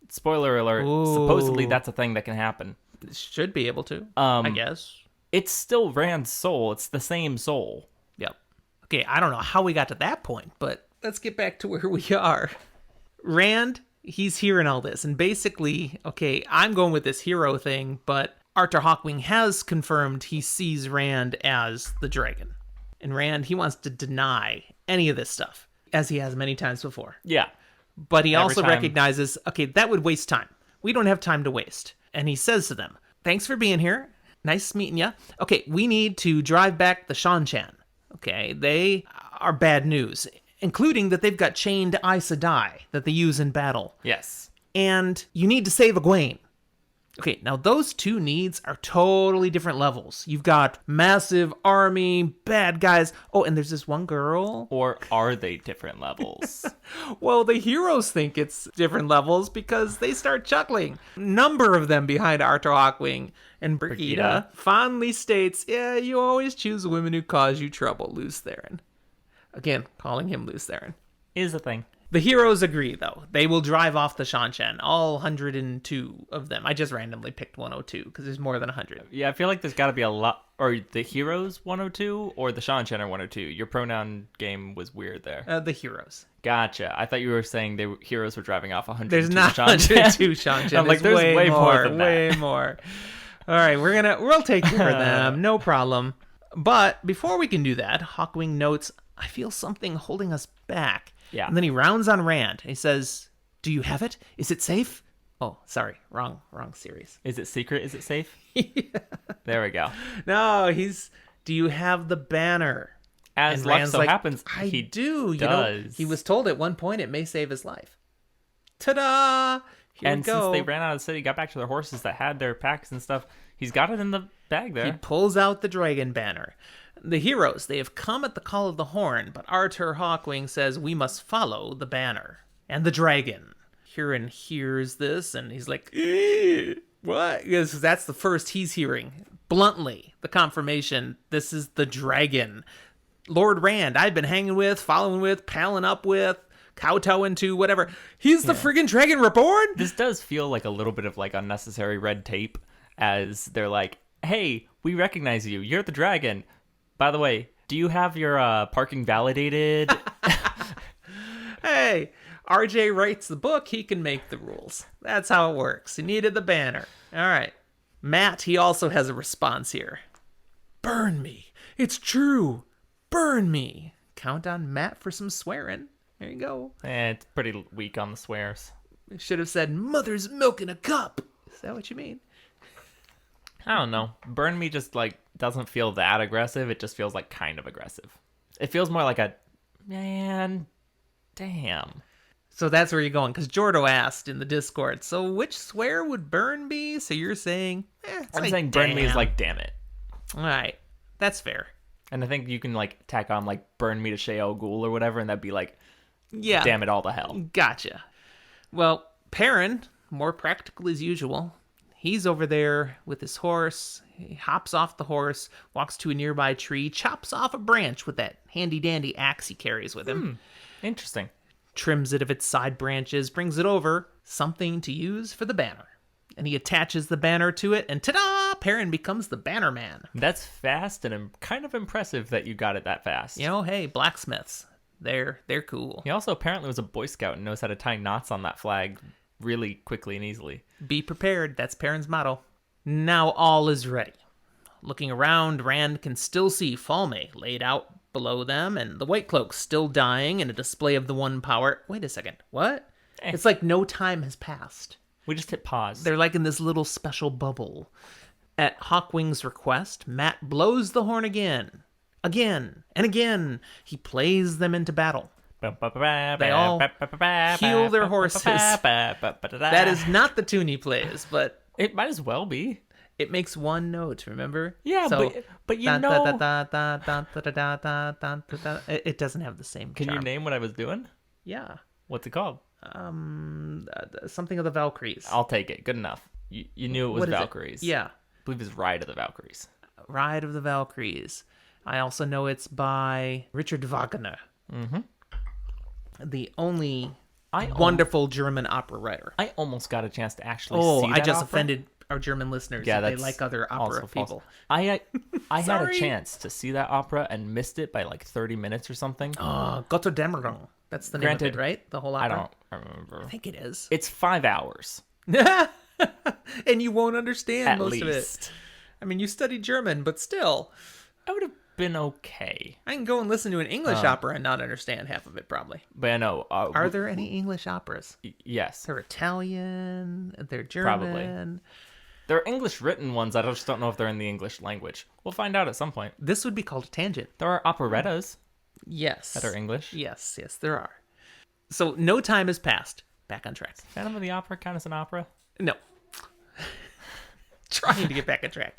spoiler alert, supposedly that's a thing that can happen. It should be able to, I guess. It's still Rand's soul. It's the same soul. Yep. Okay, I don't know how we got to that point, but let's get back to where we are. Rand, he's hearing all this, and basically, okay, I'm going with this hero thing, but Arthur Hawkwing has confirmed he sees Rand as the dragon. And Rand, he wants to deny any of this stuff, as he has many times before. Yeah. But he also recognizes, okay, that would waste time. We don't have time to waste. And he says to them, thanks for being here. Nice meeting you. Okay, we need to drive back the Shanshan. Okay, they are bad news, including that they've got chained Aes Sedai that they use in battle. Yes. And you need to save Egwene. Okay, now those two needs are totally different levels. You've got massive army, bad guys. Oh, and there's this one girl. Or are they different levels? Well, the heroes think it's different levels because they start chuckling. Number of them behind Arthur Hawkwing, and Brigida fondly states, yeah, you always choose women who cause you trouble, Luce Theron. Again, calling him Luce Theron. Is a thing. The heroes agree, though. They will drive off the Shanshan, all 102 of them. I just randomly picked 102 because there's more than 100. Yeah, I feel like there's got to be a lot. Or the heroes 102 or the Shanshan are 102. Your pronoun game was weird there. The heroes. Gotcha. I thought you were saying heroes were driving off 102 There's not Shanshan. 102 Shanshan. I'm like, there's way more than that. Way more. All right, we'll take care of them. No problem. But before we can do that, Hawkwing notes, I feel something holding us back. Yeah. And then he rounds on Rand. He says, do you have it? Is it safe? Oh, sorry. Wrong series. Is it secret? Is it safe? Yeah. There we go. No, do you have the banner? As and luck Rand's so like, happens, I he do. does. He was told at one point it may save his life. Ta-da! Here we go. Since they ran out of the city, got back to their horses that had their packs and stuff, he's got it in the bag there. He pulls out the dragon banner. The heroes, they have come at the call of the horn, but Arthur Hawkwing says we must follow the banner. And the dragon. Huron hears this, and he's like, what? Because that's the first he's hearing. Bluntly, the confirmation, this is the dragon. Lord Rand, I've been hanging with, following with, palling up with, kowtowing to, whatever. He's the friggin' Dragon Reborn? This does feel like a little bit of like unnecessary red tape, as they're like, hey, we recognize you. You're the dragon. By the way, do you have your parking validated? Hey, RJ writes the book, he can make the rules. That's how it works. He needed the banner. All right. Matt, he also has a response here. Burn me. It's true. Burn me. Count on Matt for some swearing. There you go. It's pretty weak on the swears. Should have said, mother's milk in a cup. Is that what you mean? I don't know. Burn me just like doesn't feel that aggressive. It just feels like kind of aggressive. It feels more like a, man, damn. So that's where you're going, because Jordo asked in the Discord, so which swear would burn be? So you're saying, I'm saying burn me is like, damn it. All right, that's fair. And I think you can like tack on like burn me to Sheo Ghul or whatever, and that'd be like, yeah, damn it all to hell. Gotcha. Well, Perrin, more practical as usual. He's over there with his horse. He hops off the horse, walks to a nearby tree, chops off a branch with that handy-dandy axe he carries with him. Interesting. Trims it of its side branches, brings it over, something to use for the banner. And he attaches the banner to it, and ta-da! Perrin becomes the banner man. That's fast and kind of impressive that you got it that fast. You know, hey, blacksmiths, they're cool. He also apparently was a Boy Scout and knows how to tie knots on that flag really quickly and easily. Be prepared, that's Perrin's motto. Now all is ready. Looking around, Rand can still see Falme laid out below them, and the White Cloak still dying in a display of the one power. Wait a second, what? It's like no time has passed. We just hit pause. They're like in this little special bubble. At Hawkwing's request, Matt blows the horn again. Again and again. He plays them into battle. They all heal their horses. That is not the tune he plays, but it might as well be. It makes one note, remember? Yeah, so, but you know... It doesn't have the same Can charm. you name what I was doing? Yeah. What's it called? Something of the Valkyries. I'll take it. Good enough. You knew it was Valkyries. Yeah. I believe it's Ride of the Valkyries. Ride of the Valkyries. I also know it's by Richard Wagner. Mm-hmm. The only wonderful German opera writer. I almost got a chance to actually see that I just opera. Offended our German listeners. Yeah, they like other opera people. I had a chance to see that opera and missed it by like 30 minutes or something. Götterdämmerung. That's the name of it, right? The whole opera? I don't remember. I think it is. It's 5 hours. And you won't understand At most least. of it. I mean, you studied German, but still. I would have been okay. I can go and listen to an English opera and not understand half of it, probably. But I know. Are there any English operas? Yes. They're Italian. They're German. Probably. There are English written ones. I just don't know if they're in the English language. We'll find out at some point. This would be called a tangent. There are operettas. Yes. That are English. Yes, there are. So no time has passed. Back on track. Phantom of the Opera count as an opera? No. Trying to get back on track.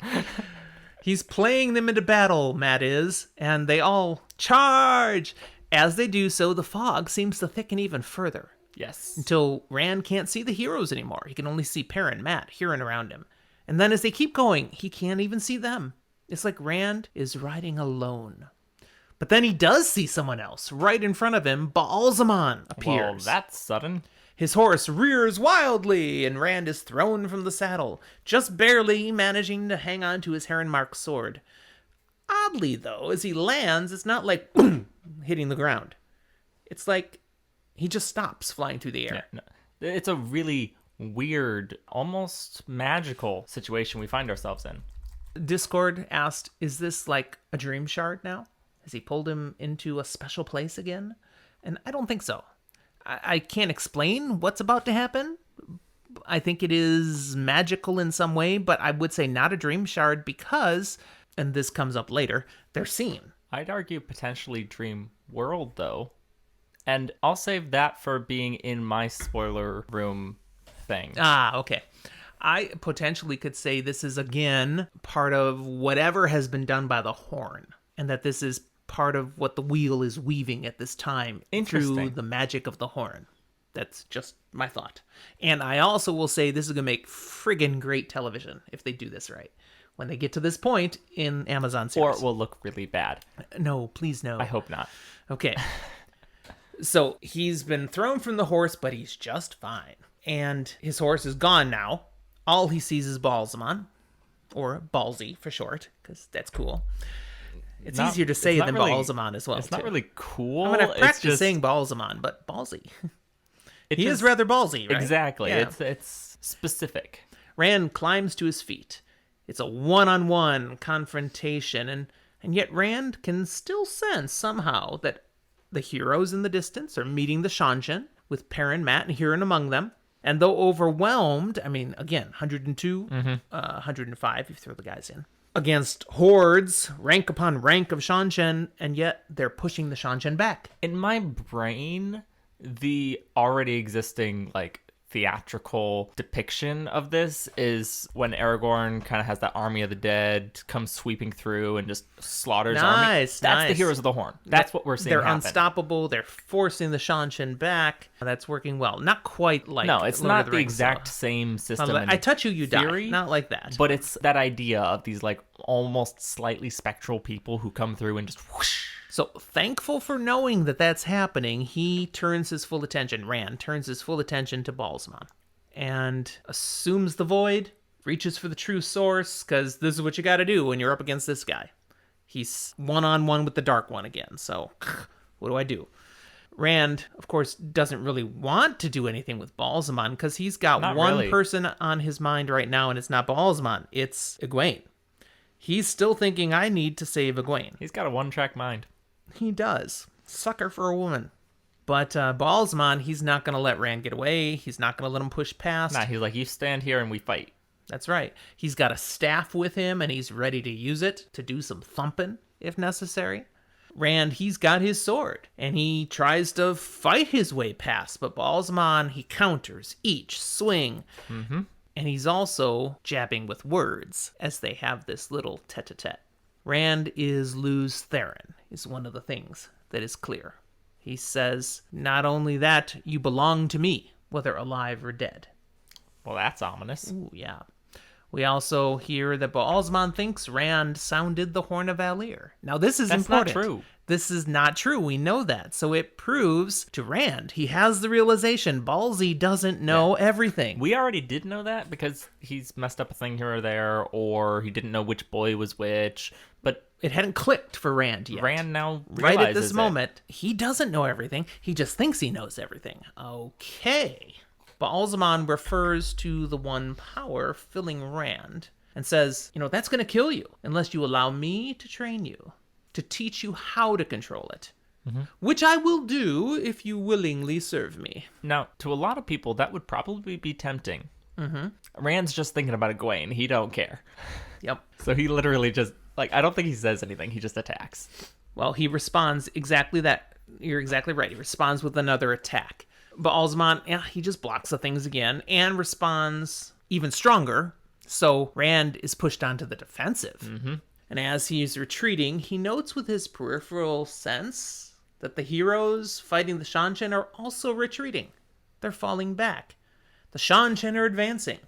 He's playing them into battle, Matt is, and they all charge. As they do so, the fog seems to thicken even further. Yes. Until Rand can't see the heroes anymore. He can only see Perrin, Matt, Huron around him. And then as they keep going, he can't even see them. It's like Rand is riding alone. But then he does see someone else. Right in front of him, Baalzamon appears. Well, that's sudden. His horse rears wildly, and Rand is thrown from the saddle, just barely managing to hang on to his heron-marked sword. Oddly, though, as he lands, it's not like hitting the ground. It's like he just stops flying through the air. Yeah, no. It's a really weird, almost magical situation we find ourselves in. Discord asked, is this like a dream shard now? Has he pulled him into a special place again? And I don't think so. I can't explain what's about to happen. I think it is magical in some way, but I would say not a dream shard because, and this comes up later, they're seen. I'd argue potentially dream world, though. And I'll save that for being in my spoiler room thing. Ah, okay. I potentially could say this is, again, part of whatever has been done by the horn. and that this is part of what the wheel is weaving at this time through Interesting. the magic of the horn. That's just my thought. And I also will say this is going to make friggin' great television if they do this right. When they get to this point in Amazon Or series. it will look really bad. No, please no. I hope not. Okay. So he's been thrown from the horse, but he's just fine. And his horse is gone now. All he sees is Balsamon, or Ballsy for short, because that's cool. It's easier to say than really, Balsamon as well. It's not really cool. I'm going to practice it's just, saying Balsamon, but Ballsy. it He just, is rather ballsy, right? Exactly. Yeah. It's specific. Rand climbs to his feet. It's a one-on-one confrontation, and yet Rand can still sense somehow that the heroes in the distance are meeting the Shanshan, with Perrin, Mat, and Huron among them. And though overwhelmed, I mean, again, 102, 105, if you throw the guys in, against hordes, rank upon rank of Shanshan, and yet they're pushing the Shanshan back. In my brain, the already existing, like, theatrical depiction of this is when Aragorn kind of has that army of the dead come sweeping through and just slaughters army. Nice, That's the nice. Heroes of the Horn. That's what we're seeing They're happen. unstoppable. They're forcing the Shanshan back. That's working well. Not quite like No, it's Lord not of the Rings, exact though. same system. Like, and I touch you, you theory, die. Not like that. But it's that idea of these, like, almost slightly spectral people who come through and just whoosh. So thankful for knowing that that's happening, he turns his full attention, Rand turns his full attention to Balsamon and assumes the void, reaches for the true source, because this is what you got to do when you're up against this guy. He's one-on-one with the Dark One again, so what do I do? Rand, of course, doesn't really want to do anything with Balsamon because he's got Not one really. person on his mind right now, and it's not Balsamon, it's Egwene. He's still thinking, I need to save Egwene. He's got a one-track mind. He does. Sucker for a woman. But Balsamon, he's not going to let Rand get away. He's not going to let him push past. Nah, he's like, you stand here and we fight. That's right. He's got a staff with him, and he's ready to use it to do some thumping, if necessary. Rand, he's got his sword, and he tries to fight his way past, but Balsamon, he counters each swing. Mm-hmm. And he's also jabbing with words as they have this little tete-a-tete. Rand is Luz Theron, is one of the things that is clear. He says, not only that, you belong to me, whether alive or dead. Well, that's ominous. Ooh, yeah. We also hear that Balsamon thinks Rand sounded the Horn of Valir. Now, this is That's not important. true. This is not true. We know that. So it proves to Rand, he has the realization Ballsy doesn't know everything. We already did know that because he's messed up a thing here or there, or he didn't know which boy was which. But It hadn't clicked for Rand yet. Rand now Right at this realizes it. moment, he doesn't know everything. He just thinks he knows everything. Okay. Balsamon refers to the one power filling Rand and says, that's going to kill you unless you allow me to train you, to teach you how to control it, which I will do if you willingly serve me. Now, to a lot of people, that would probably be tempting. Mm-hmm. Rand's just thinking about Egwene. He don't care. Yep. So he literally just, I don't think he says anything. He just attacks. Well, he responds exactly that. You're exactly right. He responds with another attack. But Balsamon, he just blocks the things again and responds even stronger. So Rand is pushed onto the defensive. Mm-hmm. And as he's retreating, he notes with his peripheral sense that the heroes fighting the Shanshan are also retreating. They're falling back. The Shanshan are advancing.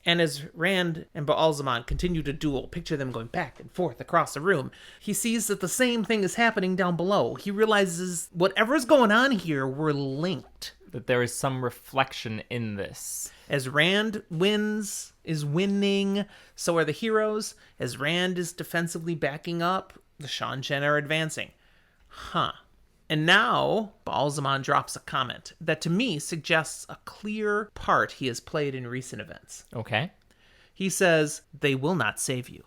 And as Rand and Balsamon continue to duel, picture them going back and forth across the room, he sees that the same thing is happening down below. He realizes whatever's going on here, we're linked. That there is some reflection in this. As Rand is winning, so are the heroes. As Rand is defensively backing up, the Shanshan are advancing. And now, Balsamon drops a comment that to me suggests a clear part he has played in recent events. Okay. He says, they will not save you.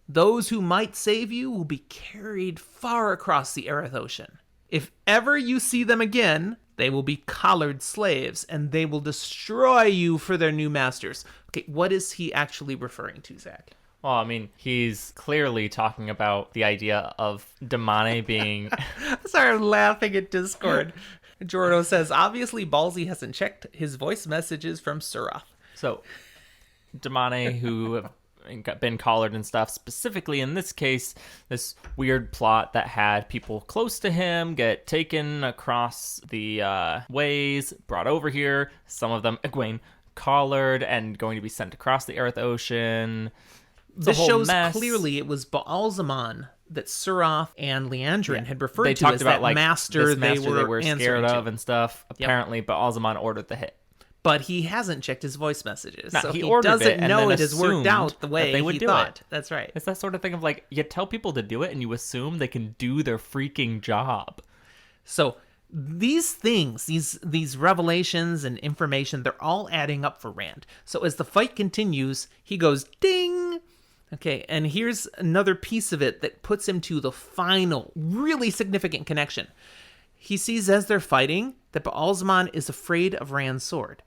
Those who might save you will be carried far across the Aerith Ocean. If ever you see them again, they will be collared slaves, and they will destroy you for their new masters. Okay, what is he actually referring to, Zach? Well, I mean, he's clearly talking about the idea of Damane being... I started laughing at Discord. Jordo says, obviously Ballsy hasn't checked his voice messages from Surath. So, Damane, who been collared and stuff. Specifically in this case, this weird plot that had people close to him get taken across the ways, brought over here. Some of them, Egwene, collared and going to be sent across the Earth Ocean. This shows clearly it was Baalzamon that Suroth and Leandrin had referred they to talked as about, that master they were scared to. of and stuff. Apparently, but Baalzamon ordered the hit. But he hasn't checked his voice messages, No, so he ordered doesn't it know and it has worked out the way they would he do thought. it. That's right. It's that sort of thing of like, you tell people to do it and you assume they can do their freaking job. So these things, these revelations and information, they're all adding up for Rand. So as the fight continues, he goes ding. Okay, and here's another piece of it that puts him to the final, really significant connection. He sees as they're fighting that Baalzamon is afraid of Rand's sword.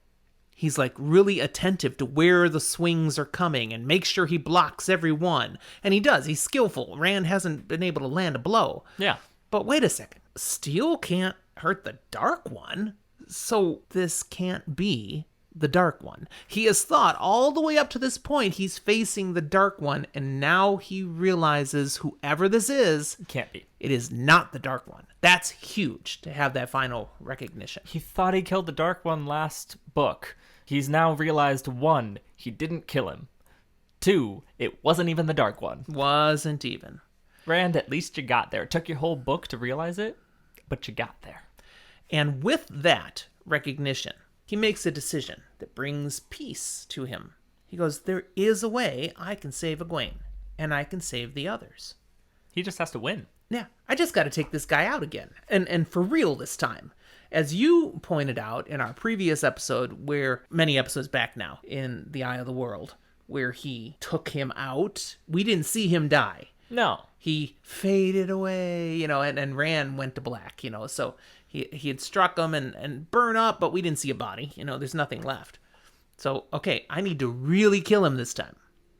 He's like really attentive to where the swings are coming and makes sure he blocks every one. And he does. He's skillful. Rand hasn't been able to land a blow. Yeah. But wait a second. Steel can't hurt the Dark One. So this can't be the Dark One. He has thought all the way up to this point he's facing the Dark One, and now he realizes whoever this is, Can't be. it is not the Dark One. That's huge to have that final recognition. He thought he killed the Dark One last book. He's now realized, 1, he didn't kill him. 2, it wasn't even the Dark One. Wasn't even. Rand, at least you got there. It took your whole book to realize it, but you got there. And with that recognition, he makes a decision that brings peace to him. He goes, there is a way I can save Egwene, and I can save the others. He just has to win. Yeah, I just got to take this guy out again. And for real this time. As you pointed out in our previous episode, where many episodes back now, in The Eye of the World, where he took him out, we didn't see him die. No. He faded away, and Rand went to black, so he had struck him and burn up, but we didn't see a body, there's nothing left. So, okay, I need to really kill him this time.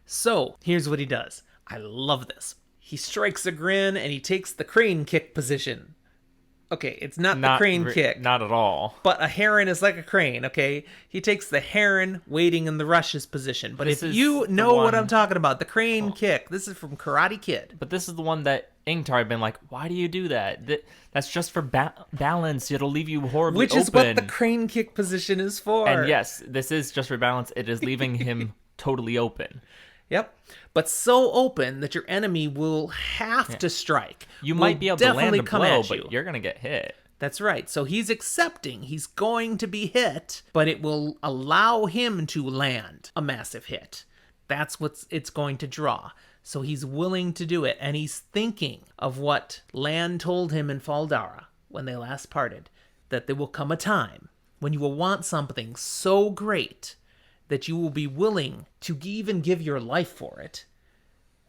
So, here's what he does. I love this. He strikes a grin and he takes the crane kick position. Okay, it's not the crane kick. Not at all. But a heron is like a crane, okay? He takes the heron waiting in the rushes position. But if you know what I'm talking about, the crane kick, this is from Karate Kid. But this is the one that Ingtar had been like, why do you do that? That's just for balance. It'll leave you horribly Which open. is what the crane kick position is for. And yes, this is just for balance. It is leaving him totally open. Yep. But so open that your enemy will have to strike. You might be able to land a blow, but you're going to get hit. That's right. So he's accepting he's going to be hit, but it will allow him to land a massive hit. That's what it's going to draw. So he's willing to do it. And he's thinking of what Lan told him in Faldara when they last parted, that there will come a time when you will want something so great that you will be willing to even give your life for it.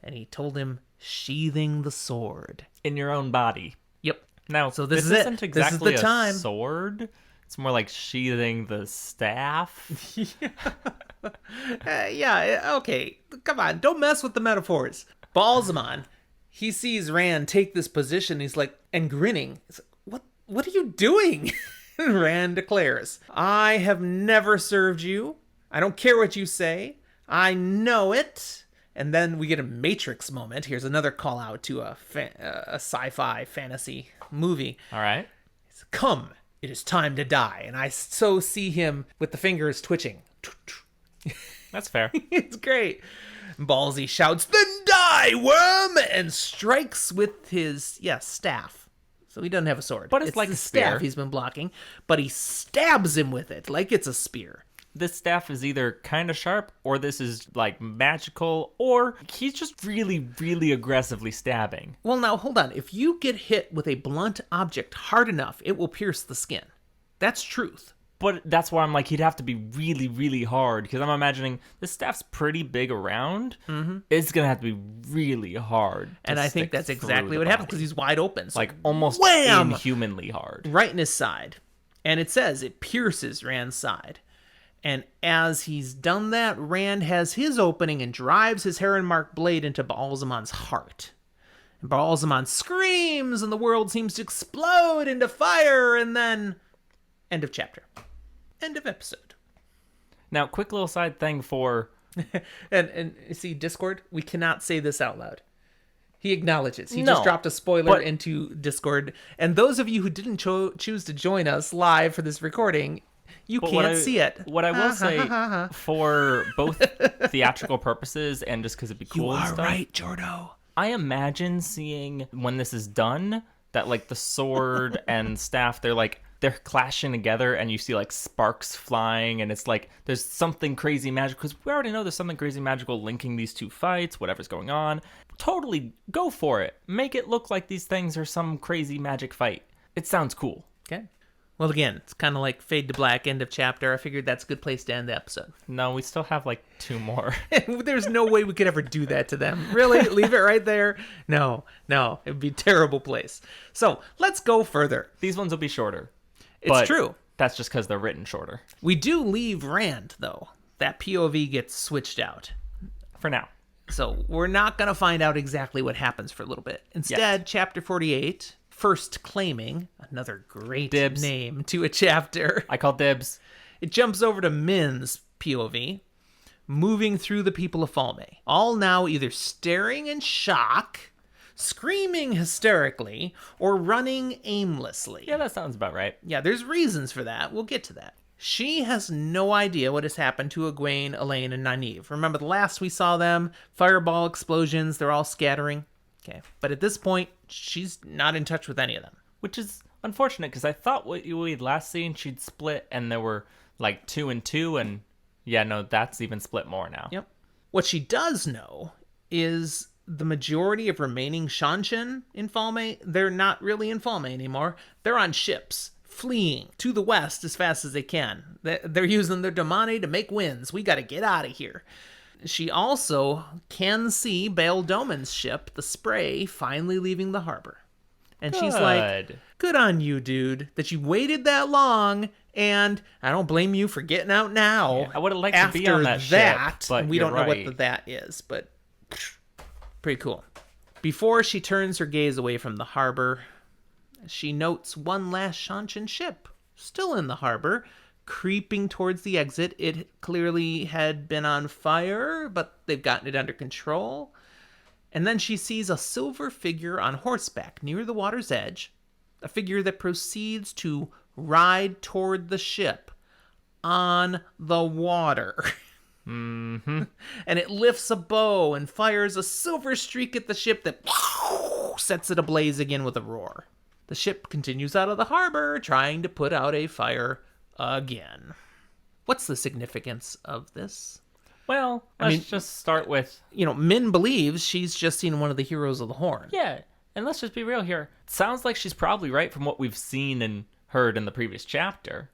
And he told him, sheathing the sword. In your own body. Yep. Now, so this isn't exactly this is the time. A sword. It's more like sheathing the staff. Yeah, okay. Come on, don't mess with the metaphors. Baalzamon, he sees Rand take this position. He's like, and grinning. He's like, what are you doing? Rand declares, I have never served you. I don't care what you say. I know it. And then we get a Matrix moment. Here's another call out to a sci-fi fantasy movie. All right. Come, it is time to die. And I so see him with the fingers twitching. That's fair. It's great. Ballsy shouts, then die, worm! And strikes with his, staff. So he doesn't have a sword. But it's like the a spear. Staff he's been blocking. But he stabs him with it like it's a spear. This staff is either kind of sharp, or this is like magical, or he's just really, really aggressively stabbing. Well, now, hold on. If you get hit with a blunt object hard enough, it will pierce the skin. That's truth. But that's why I'm like, he'd have to be really, really hard, because I'm imagining this staff's pretty big around. Mm-hmm. It's going to have to be really hard. And I think that's exactly what happens, because he's wide open. So like almost wham! Inhumanly hard. Right in his side. And it says it pierces Rand's side. And as he's done that, Rand has his opening and drives his heron-marked blade into Baalzamon's heart. And Baalzamon screams, and the world seems to explode into fire, and then... End of chapter. End of episode. Now, quick little side thing for And see, Discord, we cannot say this out loud. He acknowledges. He just No, dropped a spoiler but into Discord. And those of you who didn't choose to join us live for this recording, you But can't see it. what I will say for both theatrical purposes and just because it'd be You cool and are stuff, right, Jordo. I imagine seeing when this is done that like the sword and staff, they're clashing together and you see like sparks flying and it's like there's something crazy magical because we already know there's something crazy magical linking these two fights, whatever's going on. Totally go for it. Make it look like these things are some crazy magic fight. It sounds cool. Okay. Well, again, it's kind of like fade to black, end of chapter. I figured that's a good place to end the episode. No, we still have like 2 more. There's no way we could ever do that to them. Really? Leave it right there? No. It would be a terrible place. So let's go further. These ones will be shorter. It's true. That's just because they're written shorter. We do leave Rand, though. That POV gets switched out. For now. So we're not going to find out exactly what happens for a little bit. Instead, Chapter 48, First Claiming, another great Dibs. name to a chapter. I call dibs. It jumps over to Min's POV, moving through the people of Falme, all now either staring in shock, screaming hysterically, or running aimlessly. Yeah, that sounds about right. Yeah, there's reasons for that. We'll get to that. She has no idea what has happened to Egwene, Elaine, and Nynaeve. Remember the last we saw them? Fireball explosions, they're all scattering. Okay, but at this point, she's not in touch with any of them. Which is unfortunate because I thought what we'd last seen, she'd split and there were like 2 and 2 and yeah, no, that's even split more now. Yep. What she does know is the majority of remaining Shanshan in Falme, they're not really in Falme anymore. They're on ships, fleeing to the west as fast as they can. They're using their Damane to make winds. We got to get out of here. She also can see Baal Doman's ship, the Spray, finally leaving the harbor. And she's like, good on you, dude, that you waited that long, and I don't blame you for getting out now. Yeah, I would have liked to be on that ship, but we don't know right. what that is, but pretty cool. Before she turns her gaze away from the harbor, she notes one last Shanshan ship, still in the harbor, creeping towards the exit. It clearly had been on fire, but they've gotten it under control. And then she sees a silver figure on horseback near the water's edge, a figure that proceeds to ride toward the ship on the water. Mm-hmm. And it lifts a bow and fires a silver streak at the ship that sets it ablaze again with a roar. The ship continues out of the harbor, trying to put out a fire again. What's the significance of this? Well, let's just start with... Min believes she's just seen one of the heroes of the Horn. Yeah, and let's just be real here. Sounds like she's probably right from what we've seen and heard in the previous chapter.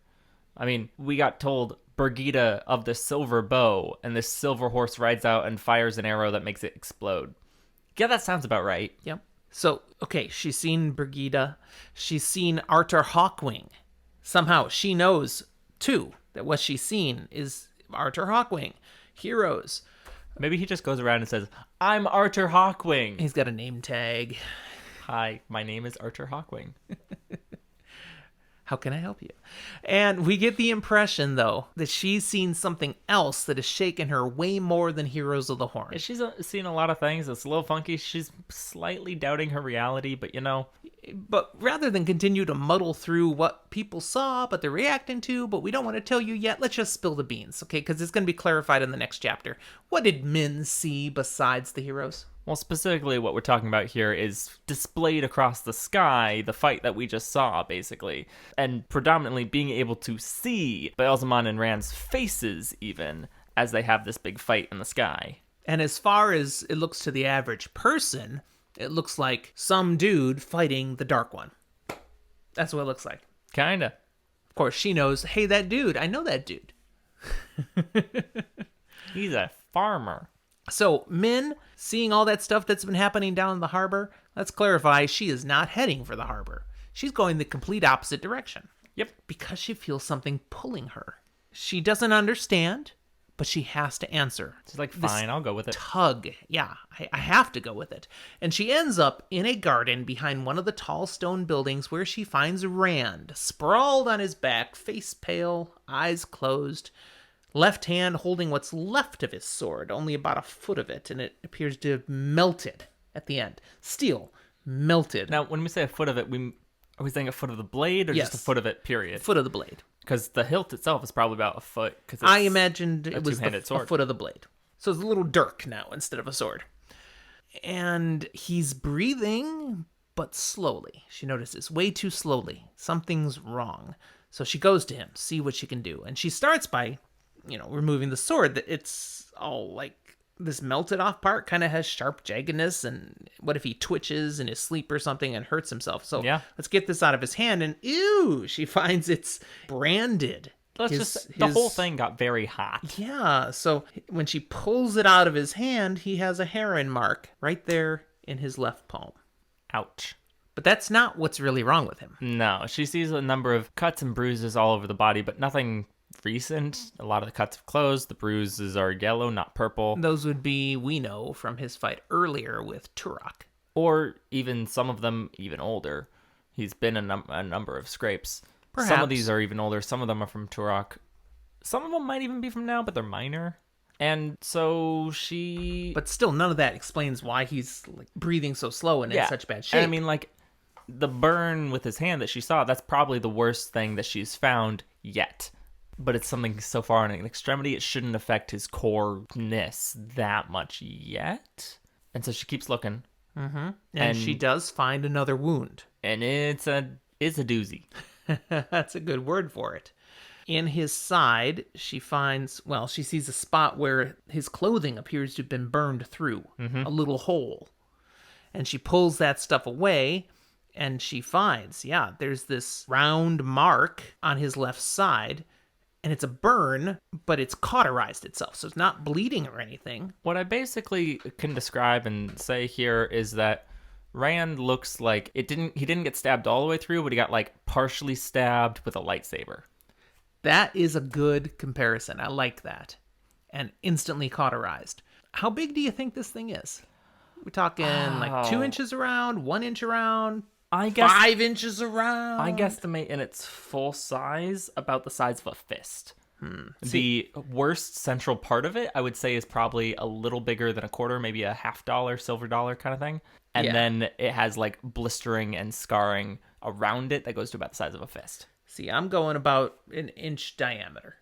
I mean, we got told Birgitta of the silver bow, and this silver horse rides out and fires an arrow that makes it explode. Yeah, that sounds about right. Yep. So, okay, she's seen Birgitta. She's seen Arthur Hawkwing. Somehow, she knows, too, that what she's seen is Arthur Hawkwing. Heroes. Maybe he just goes around and says, I'm Arthur Hawkwing. He's got a name tag. Hi, my name is Arthur Hawkwing. How can I help you? And we get the impression, though, that she's seen something else that has shaken her way more than Heroes of the Horn. She's seen a lot of things. It's a little funky. She's slightly doubting her reality, but But rather than continue to muddle through what people saw, but they're reacting to, but we don't want to tell you yet, let's just spill the beans, okay? Because it's going to be clarified in the next chapter. What did Min see besides the heroes? Well, specifically what we're talking about here is displayed across the sky, the fight that we just saw, basically. And predominantly being able to see Baalzamon and Rand's faces, even, as they have this big fight in the sky. And as far as it looks to the average person, it looks like some dude fighting the Dark One. That's what it looks like. Kinda. Of course, she knows, hey, that dude, I know that dude. He's a farmer. So, Min, seeing all that stuff that's been happening down in the harbor, let's clarify, she is not heading for the harbor. She's going the complete opposite direction. Yep. Because she feels something pulling her. She doesn't understand, but she has to answer. She's like, fine, I'll go with it. Tug. Yeah, I have to go with it. And she ends up in a garden behind one of the tall stone buildings where she finds Rand, sprawled on his back, face pale, eyes closed, left hand holding what's left of his sword, only about a foot of it, and it appears to have melted at the end. Steel, melted. Now, when we say a foot of it, are we saying a foot of the blade or Yes. just a foot of it, period? Foot of the blade. Because the hilt itself is probably about a foot. Cause I imagined it was two-handed a sword. foot of the blade. So it's a little dirk now instead of a sword. And he's breathing, but slowly. She notices way too slowly. Something's wrong. So she goes to him, see what she can do. And she starts by, removing the sword. That it's all like this melted off part kind of has sharp jaggedness. And what if he twitches in his sleep or something and hurts himself? So Yeah. let's get this out of his hand. And ew, she finds it's branded. The whole thing got very hot. Yeah, so when she pulls it out of his hand, he has a heron mark right there in his left palm. Ouch. But that's not what's really wrong with him. No, she sees a number of cuts and bruises all over the body, but nothing recent. A lot of the cuts have closed. The bruises are yellow, not purple. Those would be, we know, from his fight earlier with Turok. Or even some of them even older. He's been a number of scrapes. Perhaps. Some of these are even older. Some of them are from Turok. Some of them might even be from now, but they're minor. And so she... But still, none of that explains why he's breathing so slow and in such bad shape. And I mean, the burn with his hand that she saw, that's probably the worst thing that she's found yet. But it's something so far in an extremity, it shouldn't affect his core-ness that much yet. And so she keeps looking. Mm-hmm. And she does find another wound. And it's a doozy. That's a good word for it. In his side, she sees a spot where his clothing appears to have been burned through, a little hole. And she pulls that stuff away, and she finds, there's this round mark on his left side, and it's a burn, but it's cauterized itself, so it's not bleeding or anything. What I basically can describe and say here is that Rand looks like he didn't get stabbed all the way through, but he got partially stabbed with a lightsaber. That is a good comparison. I like that. And instantly cauterized. How big do you think this thing is? We're talking 2 inches around, 1 inch around, I guess 5 inches around. I guesstimate in its full size about the size of a fist. The worst central part of it, I would say, is probably a little bigger than a quarter, maybe a $50 silver dollar kind of thing. And then it has blistering and scarring around it that goes to about the size of a fist. See, I'm going about an inch diameter,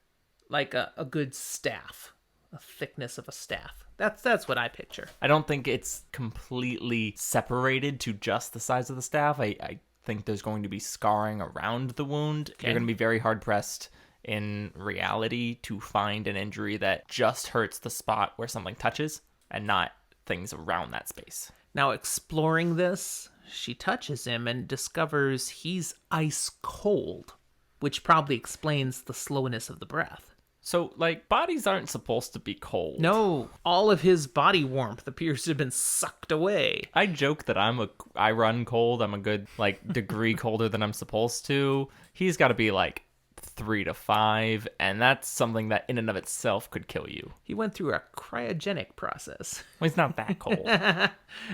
like a good staff, a thickness of a staff. That's what I picture. I don't think it's completely separated to just the size of the staff. I think there's going to be scarring around the wound. Okay. You're going to be very hard pressed in reality to find an injury that just hurts the spot where something touches and not things around that space. Now, exploring this, she touches him and discovers he's ice cold, which probably explains the slowness of the breath. So, bodies aren't supposed to be cold. No, all of his body warmth appears to have been sucked away. I joke that I run cold. I'm a good, degree colder than I'm supposed to. He's got to be, 3 to 5, and that's something that in and of itself could kill you. He went through a cryogenic process. Well, he's not that cold.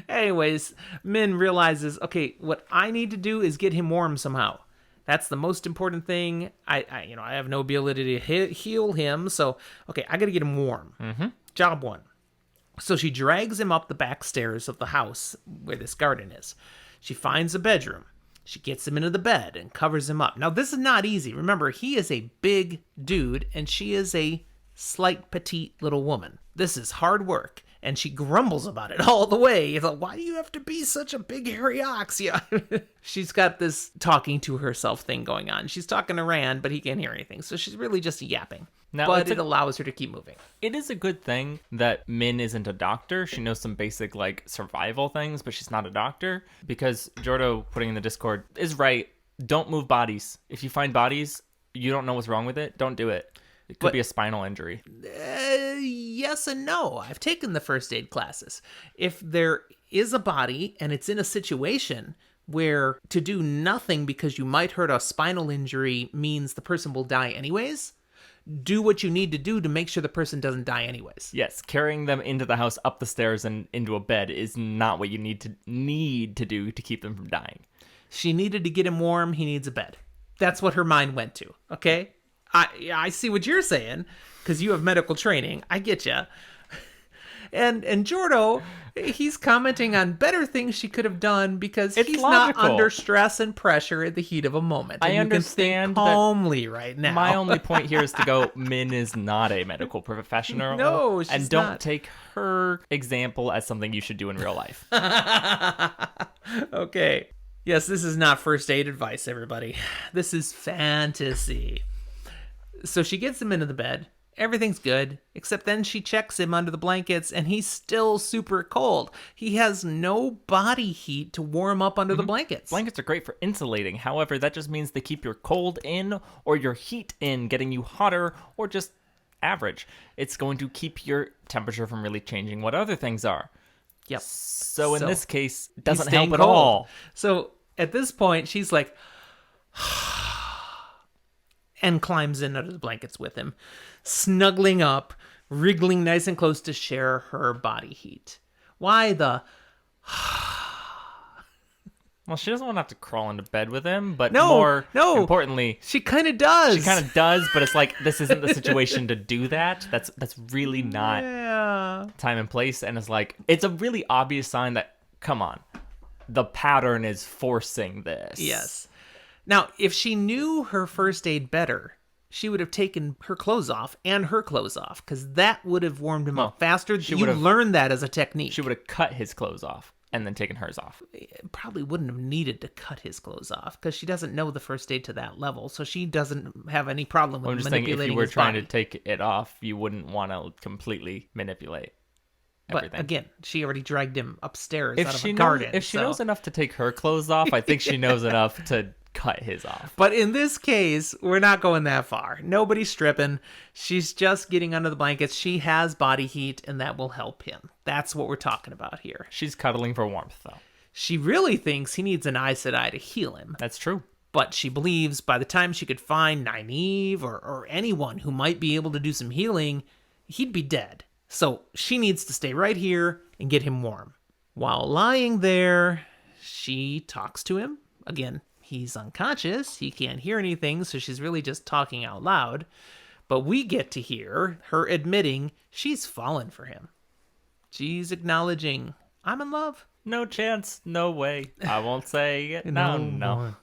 Anyways, Min realizes, okay, what I need to do is get him warm somehow. That's the most important thing. I have no ability to heal him, so okay, I got to get him warm. Mm-hmm. Job 1. So she drags him up the back stairs of the house where this garden is. She finds a bedroom. She gets him into the bed and covers him up. Now, this is not easy. Remember, he is a big dude, and she is a slight, petite little woman. This is hard work, and she grumbles about it all the way. It's like, why do you have to be such a big, hairy ox? Yeah. She's got this talking to herself thing going on. She's talking to Rand, but he can't hear anything, so she's really just yapping. Now, but it allows her to keep moving. It is a good thing that Min isn't a doctor. She knows some basic, survival things, but she's not a doctor. Because Jordo, putting in the Discord, is right. Don't move bodies. If you find bodies, you don't know what's wrong with it, don't do it. It could be a spinal injury. Yes and no. I've taken the first aid classes. If there is a body and it's in a situation where to do nothing because you might hurt a spinal injury means the person will die anyways, do what you need to do to make sure the person doesn't die anyways. Yes, carrying them into the house, up the stairs, and into a bed is not what you need to do to keep them from dying. She needed to get him warm. He needs a bed. That's what her mind went to, okay? I see what you're saying, because you have medical training. I get you. And Jordo, he's commenting on better things she could have done because It's he's logical. not under stress and pressure at the heat of a moment. And I you understand can think that calmly right now. My only point here is to go, Min is not a medical professional. No, she's and don't not. take her example as something you should do in real life. Okay. Yes, this is not first aid advice, everybody. This is fantasy. So she gets him into the bed. Everything's good, except then she checks him under the blankets, and he's still super cold. He has no body heat to warm up under the blankets. Blankets are great for insulating. However, that just means they keep your cold in or your heat in, getting you hotter or just average. It's going to keep your temperature from really changing what other things are. Yep. So in this case, it he's doesn't staying help at cold. all. So at this point, she's like, and climbs in under the blankets with him, snuggling up, wriggling nice and close to share her body heat. Why the... Well, she doesn't want to have to crawl into bed with him, but No, more no. importantly, She kind of does. she kind of does, but it's like, this isn't the situation to do that. That's really not Yeah. time and place. And it's like, it's a really obvious sign that, come on, the pattern is forcing this. Yes. Now, if she knew her first aid better, she would have taken her clothes off and her clothes off, because that would have warmed him up faster. You would have- learned that as a technique. She would have cut his clothes off and then taken hers off. Probably wouldn't have needed to cut his clothes off, because she doesn't know the first aid to that level, so she doesn't have any problem with I'm just saying, manipulating if you were his trying body. to take it off, you wouldn't want to completely manipulate everything. But again, she already dragged him upstairs if out of she a garden. knows, if she so- knows enough to take her clothes off, I think she knows enough to cut his off. But in this case, we're not going that far. Nobody's stripping. She's just getting under the blankets. She has body heat, and that will help him. That's what we're talking about here. She's cuddling for warmth, though. She really thinks he needs an Aes Sedai to heal him. That's true. But she believes by the time she could find Nynaeve or anyone who might be able to do some healing, he'd be dead. So she needs to stay right here and get him warm. While lying there, she talks to him. Again, he's unconscious. He can't hear anything, so she's really just talking out loud. But we get to hear her admitting she's fallen for him. She's acknowledging, I'm in love. No chance. No way. I won't say it. No.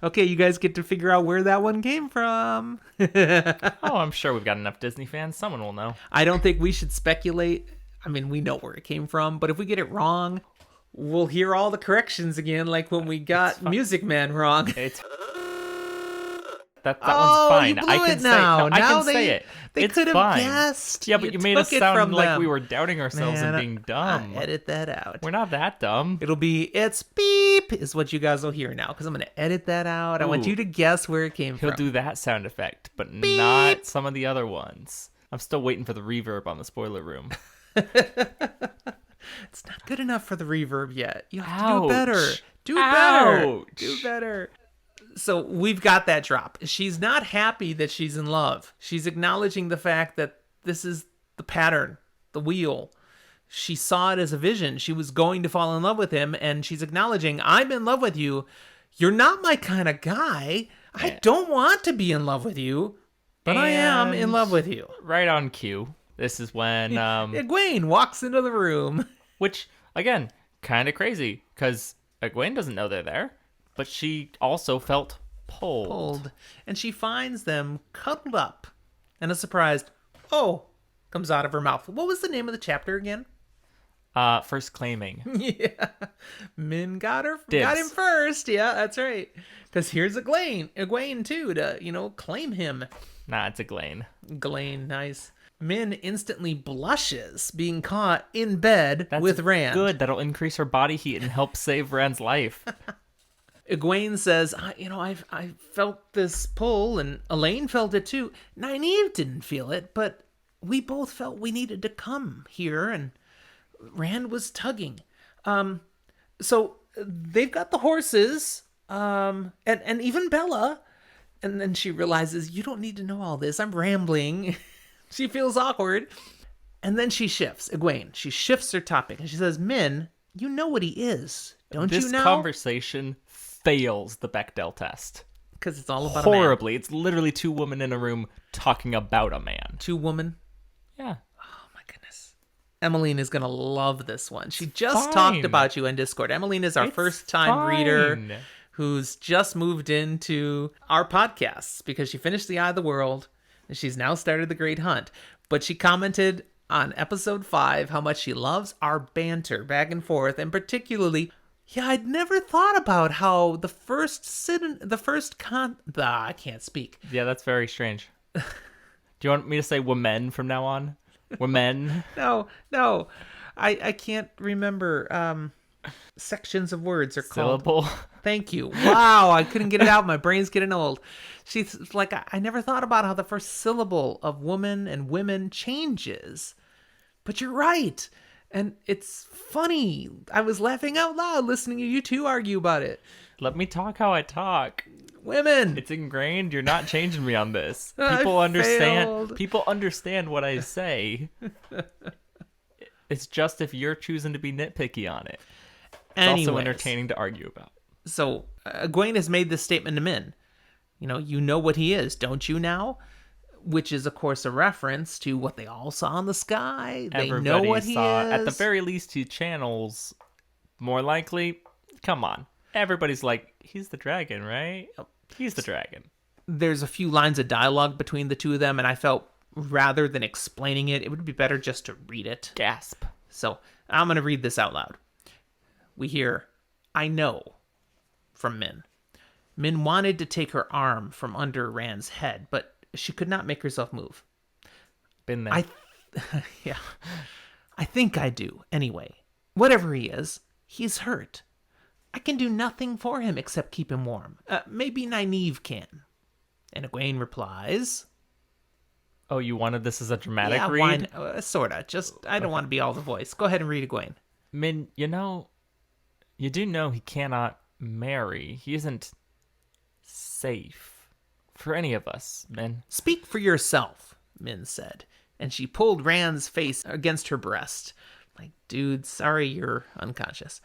Okay, you guys get to figure out where that one came from. Oh, I'm sure we've got enough Disney fans. Someone will know. I don't think we should speculate. I mean, we know where it came from, but if we get it wrong, we'll hear all the corrections again, like when we got Music Man wrong. It's that one's fine. You blew I can it say now. no, I Now can say it. They It's could have fine. guessed. Yeah, but you made us took it sound from like them. we were doubting ourselves Man, and being dumb. I edit that out. We're not that dumb. It'll be it's beep is what you guys will hear now, because I'm going to edit that out. I want Ooh. you to guess where it came He'll from. do that sound effect, but not some of the other ones. I'm still waiting for the reverb on the spoiler room. It's not good enough for the reverb yet. You have to do Ouch. better. Do better. Ouch. Do better. So we've got that drop. She's not happy that she's in love. She's acknowledging the fact that this is the pattern, the wheel. She saw it as a vision. She was going to fall in love with him, and she's acknowledging, I'm in love with you. You're not my kind of guy. I don't want to be in love with you, but I am in And- love with you. Right on cue. This is when, Egwene walks into the room. which, again, kind of crazy, because Egwene doesn't know they're there, but she also felt pulled. And she finds them cuddled up, and a surprised, oh, comes out of her mouth. What was the name of the chapter again? First claiming. Yeah. Min got him Dibs. first. Yeah, that's right. Because here's Egwene too, to, claim him. Nah, it's Egwene. Egwene, nice. Min instantly blushes being caught in bed with Rand. Good. That'll increase her body heat and help save Rand's life. Egwene says, I felt this pull, and Elaine felt it too. Nynaeve didn't feel it, but we both felt we needed to come here, and Rand was tugging. So they've got the horses, and even Bella, and then she realizes, you don't need to know all this. I'm rambling. She feels awkward. And then she shifts, Egwene. She shifts her topic, and she says, Min, you know what he is, don't This you know? conversation fails the Bechdel test. Because it's all about a man. Horribly. It's literally two women in a room talking about a man. Two women. Yeah. Oh my goodness. Emmeline is going to love this one. She just Fine. talked about you in Discord. Emmeline is our It's first-time reader fine. who's just moved into our podcasts because she finished The Eye of the World and she's now started The Great Hunt. But she commented on episode 5 how much she loves our banter back and forth, and particularly, yeah, I'd never thought about how I can't speak. Yeah, that's very strange. Do you want me to say women from now on? Women? No. I can't remember sections of words are called. Syllable? Thank you. Wow, I couldn't get it out. My brain's getting old. She's like, I never thought about how the first syllable of woman and women changes. But you're right. And it's funny. I was laughing out loud listening to you two argue about it. Let me talk how I talk. Women. It's ingrained. You're not changing me on this. I People understand. failed. People understand what I say. It's just if you're choosing to be nitpicky on it. It's also entertaining to argue about. So Egwene has made this statement to Min. You know what he is, don't you now? Which is, of course, a reference to what they all saw in the sky. They know what he is. At the very least, he channels. More likely, come on. Everybody's like, he's the dragon, right? He's the dragon. There's a few lines of dialogue between the two of them, and I felt rather than explaining it, it would be better just to read it. Gasp. So I'm going to read this out loud. We hear, I know, from Min. Min wanted to take her arm from under Rand's head, but she could not make herself move. Been there. Yeah. I think I do. Anyway, whatever he is, he's hurt. I can do nothing for him except keep him warm. Maybe Nynaeve can. And Egwene replies, Oh, you wanted this as a dramatic yeah, read? Sorta. Just, I don't want to be all the voice. Go ahead and read Egwene. Min, you do know he cannot marry. He isn't safe for any of us, Min. Speak for yourself, Min said. And she pulled Rand's face against her breast. Like, dude, sorry you're unconscious.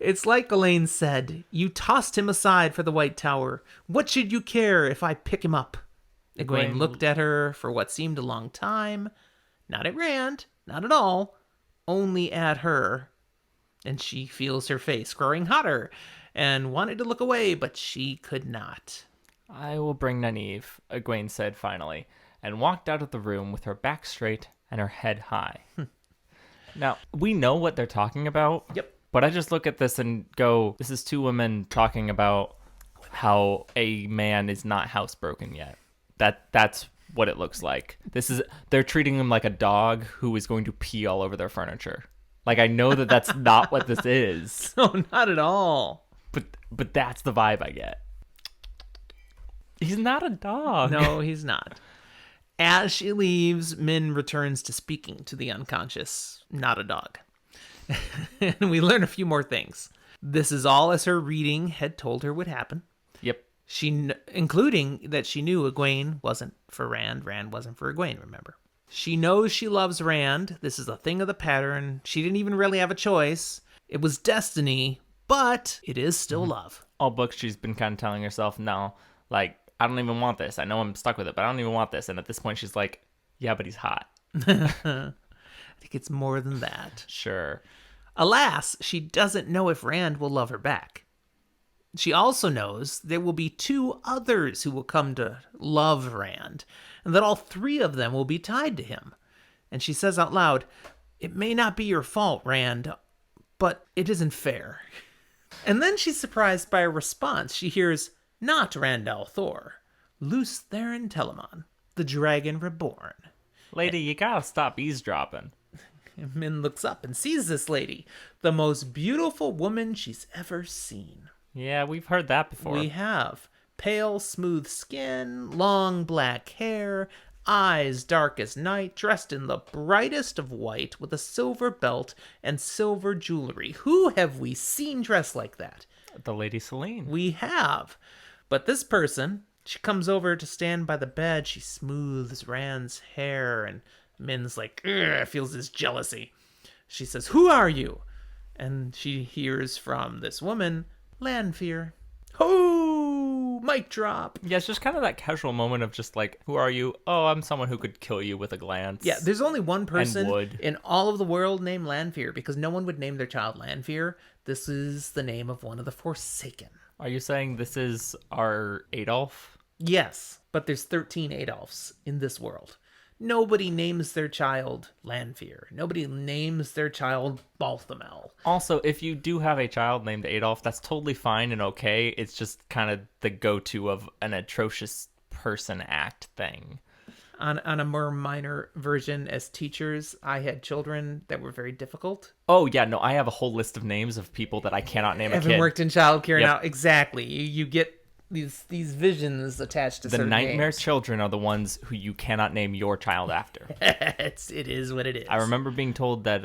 It's like Elaine said, you tossed him aside for the White Tower. What should you care if I pick him up? Egwene looked at her for what seemed a long time. Not at Rand, not at all. Only at her. And she feels her face growing hotter and wanted to look away, but she could not. I will bring Nynaeve, Egwene said finally, and walked out of the room with her back straight and her head high. Now, we know what they're talking about. Yep. But I just look at this and go, this is two women talking about how a man is not housebroken yet. That's what it looks like. They're treating him like a dog who is going to pee all over their furniture. Like, I know that that's not what this is. No, not at all. But that's the vibe I get. He's not a dog. No, he's not. As she leaves, Min returns to speaking to the unconscious, not a dog. And we learn a few more things. This is all as her reading had told her would happen. Yep. Including that she knew Egwene wasn't for Rand. Rand wasn't for Egwene, remember. She knows she loves Rand. This is a thing of the pattern. She didn't even really have a choice. It was destiny, but it is still love. All books she's been kind of telling herself, no, like, I don't even want this. I know I'm stuck with it, but I don't even want this. And at this point, she's like, yeah, but he's hot. I think it's more than that. Sure. Alas, she doesn't know if Rand will love her back. She also knows there will be 2 others who will come to love Rand, and that all 3 of them will be tied to him. And she says out loud, it may not be your fault, Rand, but it isn't fair. And then she's surprised by a response. She hears, not Rand al'Thor, Luce Theron Telamon, the Dragon Reborn. Lady, you gotta stop eavesdropping. And Min looks up and sees this lady, the most beautiful woman she's ever seen. Yeah, we've heard that before. We have. Pale, smooth skin, long black hair, eyes dark as night, dressed in the brightest of white with a silver belt and silver jewelry. Who have we seen dressed like that? The Lady Selene. We have. But this person, she comes over to stand by the bed. She smooths Rand's hair, and Min's like, ugh, feels this jealousy. She says, who are you? And she hears from this woman, Lanfear. Ho! Mic drop. Yeah, it's just kind of that casual moment of just like, who are you? Oh, I'm someone who could kill you with a glance. Yeah, there's only one person would. in all of the world named Lanfear, because no one would name their child Lanfear. This is the name of one of the Forsaken. Are you saying this is our Adolf? Yes, but there's 13 Adolfs in this world. Nobody names their child Lanfear. Nobody names their child Balthamel. Also, if you do have a child named Adolf, that's totally fine and okay. It's just kind of the go-to of an atrocious person act thing. On a more minor version, as teachers, I had children that were very difficult. Oh, yeah, no, I have a whole list of names of people that I cannot name a kid. Having worked in childcare Yep. now, exactly. You get these visions attached to The certain nightmare names. children are the ones who you cannot name your child after. It is what it is. I remember being told that,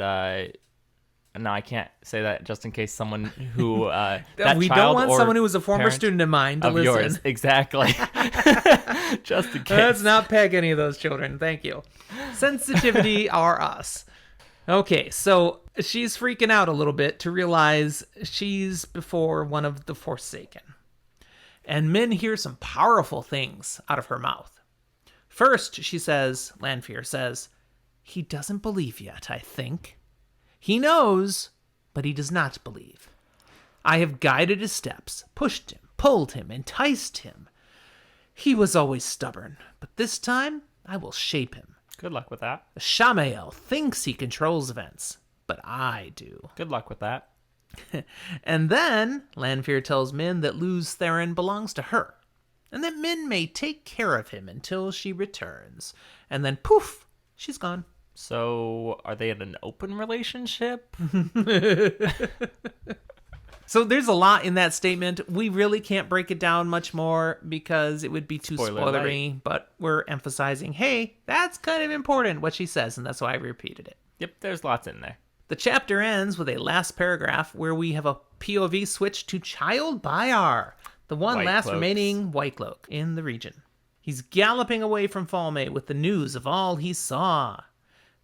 no, I can't say that just in case someone who, that we child don't want or someone who was a former parent student of mine to of listen. yours. Exactly. Just in case. Let's not peg any of those children. Thank you. Sensitivity are us. Okay, so she's freaking out a little bit to realize she's before one of the Forsaken. And Min hears some powerful things out of her mouth. First, she says, Lanfear says, he doesn't believe yet, I think. He knows, but he does not believe. I have guided his steps, pushed him, pulled him, enticed him. He was always stubborn, but this time I will shape him. Good luck with that. The Shamael thinks he controls events, but I do. Good luck with that. And then Lanfear tells Min that Luz Theron belongs to her, and that Min may take care of him until she returns. And then poof, she's gone. So, are they in an open relationship? So there's a lot in that statement. We really can't break it down much more because it would be too Spoiler spoilery, but we're emphasizing, hey, that's kind of important what she says, and that's why I repeated it. Yep, there's lots in there. The chapter ends with a last paragraph where we have a POV switch to Child Bayar, the one White last cloaks. remaining white cloak in the region. He's galloping away from Falme with the news of all he saw.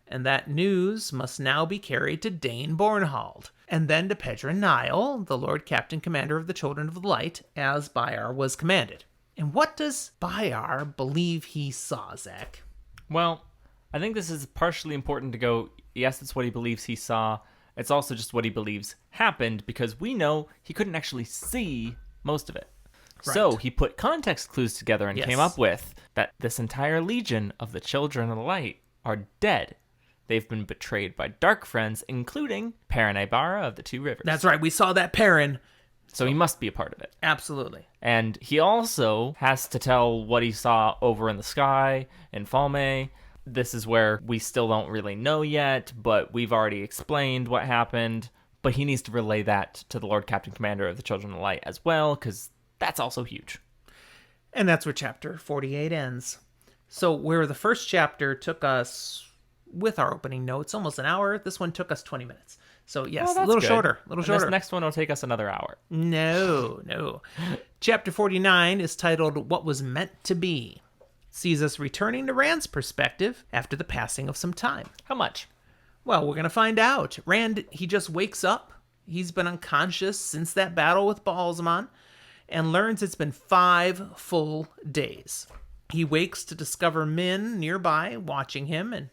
And that news must now be carried to Dane Bornhald, and then to Pedra Nile, the Lord Captain Commander of the Children of the Light, as Bayar was commanded. And what does Bayar believe he saw, Zach? Well, I think this is partially important to go, yes, it's what he believes he saw. It's also just what he believes happened, because we know he couldn't actually see most of it. Right. So he put context clues together and Yes. came up with that this entire legion of the Children of the Light are dead. They've been betrayed by dark friends, including Perrin Aybara of the Two Rivers. That's right, we saw that Perrin. So he must be a part of it. Absolutely. And he also has to tell what he saw over in the sky in Falme. This is where we still don't really know yet, but we've already explained what happened. But he needs to relay that to the Lord Captain Commander of the Children of the Light as well, because that's also huge. And that's where chapter 48 ends. So where the first chapter took us, with our opening notes, almost an hour, this one took us 20 minutes. So yes, Well, a that's little good. shorter, a little And shorter. This next one will take us another hour. No. Chapter 49 is titled What Was Meant to Be. Sees us returning to Rand's perspective after the passing of some time. How much? Well, we're going to find out. Rand, he just wakes up. He's been unconscious since that battle with Baalzamon and learns it's been 5 full days. He wakes to discover Min nearby watching him, and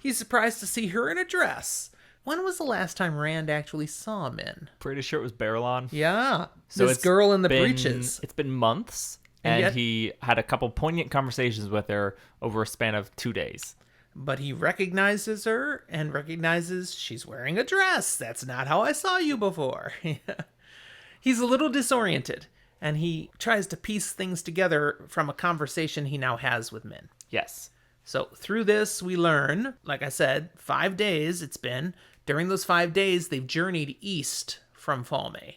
he's surprised to see her in a dress. When was the last time Rand actually saw Min? Pretty sure it was Barrelon. Yeah, So this it's girl in the been- breeches. It's been months, And and yet- he had a couple poignant conversations with her over a span of 2 days. But he recognizes her and recognizes she's wearing a dress. That's not how I saw you before. He's a little disoriented, and he tries to piece things together from a conversation he now has with Min. Yes. So through this, we learn, like I said, 5 days it's been. During those 5 days, they've journeyed east from Falme.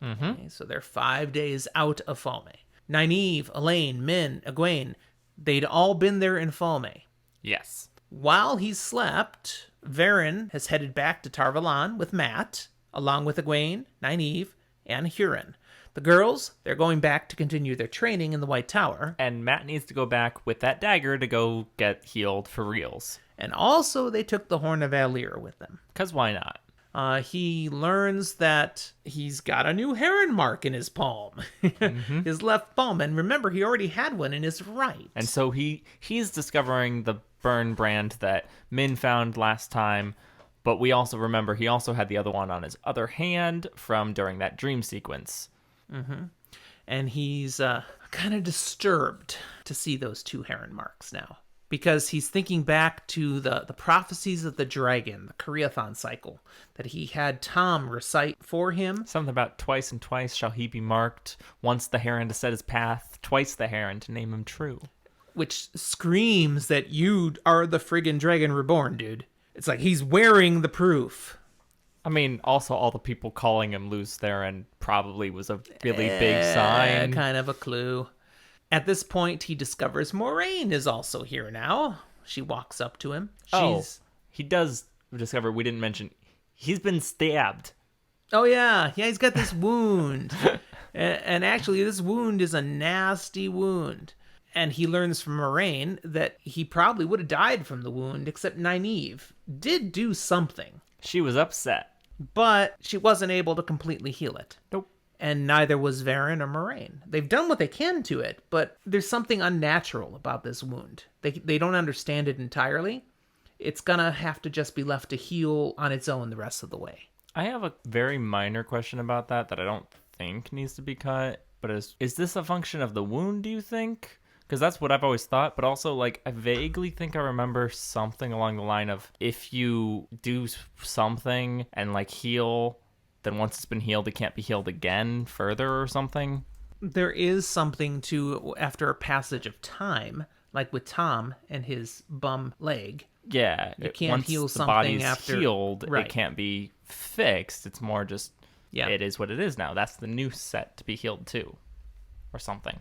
Okay, so they're 5 days out of Falme. Nynaeve, Elaine, Min, Egwene, they'd all been there in Falme. Yes. While he slept, Varen has headed back to Tarvalon with Matt, along with Egwene, Nynaeve, and Huron. The girls, they're going back to continue their training in the White Tower. And Matt needs to go back with that dagger to go get healed for reals. And also, they took the Horn of Valir with them. Because why not? He learns that he's got a new heron mark in his palm, his left palm. And remember, he already had one in his right. And so he's discovering the burn brand that Min found last time. But we also remember he also had the other one on his other hand from during that dream sequence. And he's kind of disturbed to see those two heron marks now, because he's thinking back to the prophecies of the dragon, the Koreathon cycle, that he had Tom recite for him. Something about twice and twice shall he be marked, once the heron to set his path, twice the heron to name him true. Which screams that you are the friggin' dragon reborn, dude. It's like he's wearing the proof. I mean, also all the people calling him Loose Theron probably was a really big sign. Kind of a clue. At this point, he discovers Moraine is also here now. She walks up to him. He does discover, we didn't mention, he's been stabbed. Oh, yeah. Yeah, he's got this wound. And actually, this wound is a nasty wound. And he learns from Moraine that he probably would have died from the wound, except Nynaeve did do something. She was upset. But she wasn't able to completely heal it. Nope. And neither was Varen or Moraine. They've done what they can to it, but there's something unnatural about this wound. They don't understand it entirely. It's gonna have to just be left to heal on its own the rest of the way. I have a very minor question about that I don't think needs to be cut. But is this a function of the wound, do you think? Because that's what I've always thought. But also, like, I vaguely think I remember something along the line of if you do something and, like, heal, then once it's been healed, it can't be healed again further or something. There is something to, after a passage of time, like with Tom and his bum leg. Yeah. You can't once heal the something body's after healed, right. It can't be fixed. It's more just, It is what it is now. That's the new set to be healed too. Or something.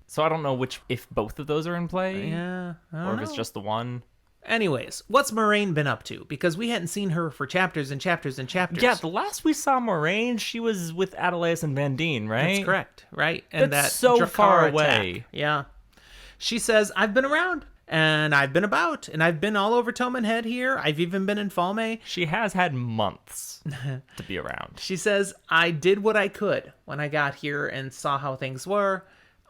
So I don't know if both of those are in play. Yeah. Or if it's just the one. Anyways, what's Moraine been up to? Because we hadn't seen her for chapters and chapters and chapters. Yeah, the last we saw Moraine, she was with Adelaide and Van Dien, right? That's correct, right? And That's that so Drakkar far attack. away. Yeah. She says, I've been around, and I've been about, and I've been all over Toman Head here. I've even been in Falme. She has had months to be around. She says, I did what I could when I got here and saw how things were.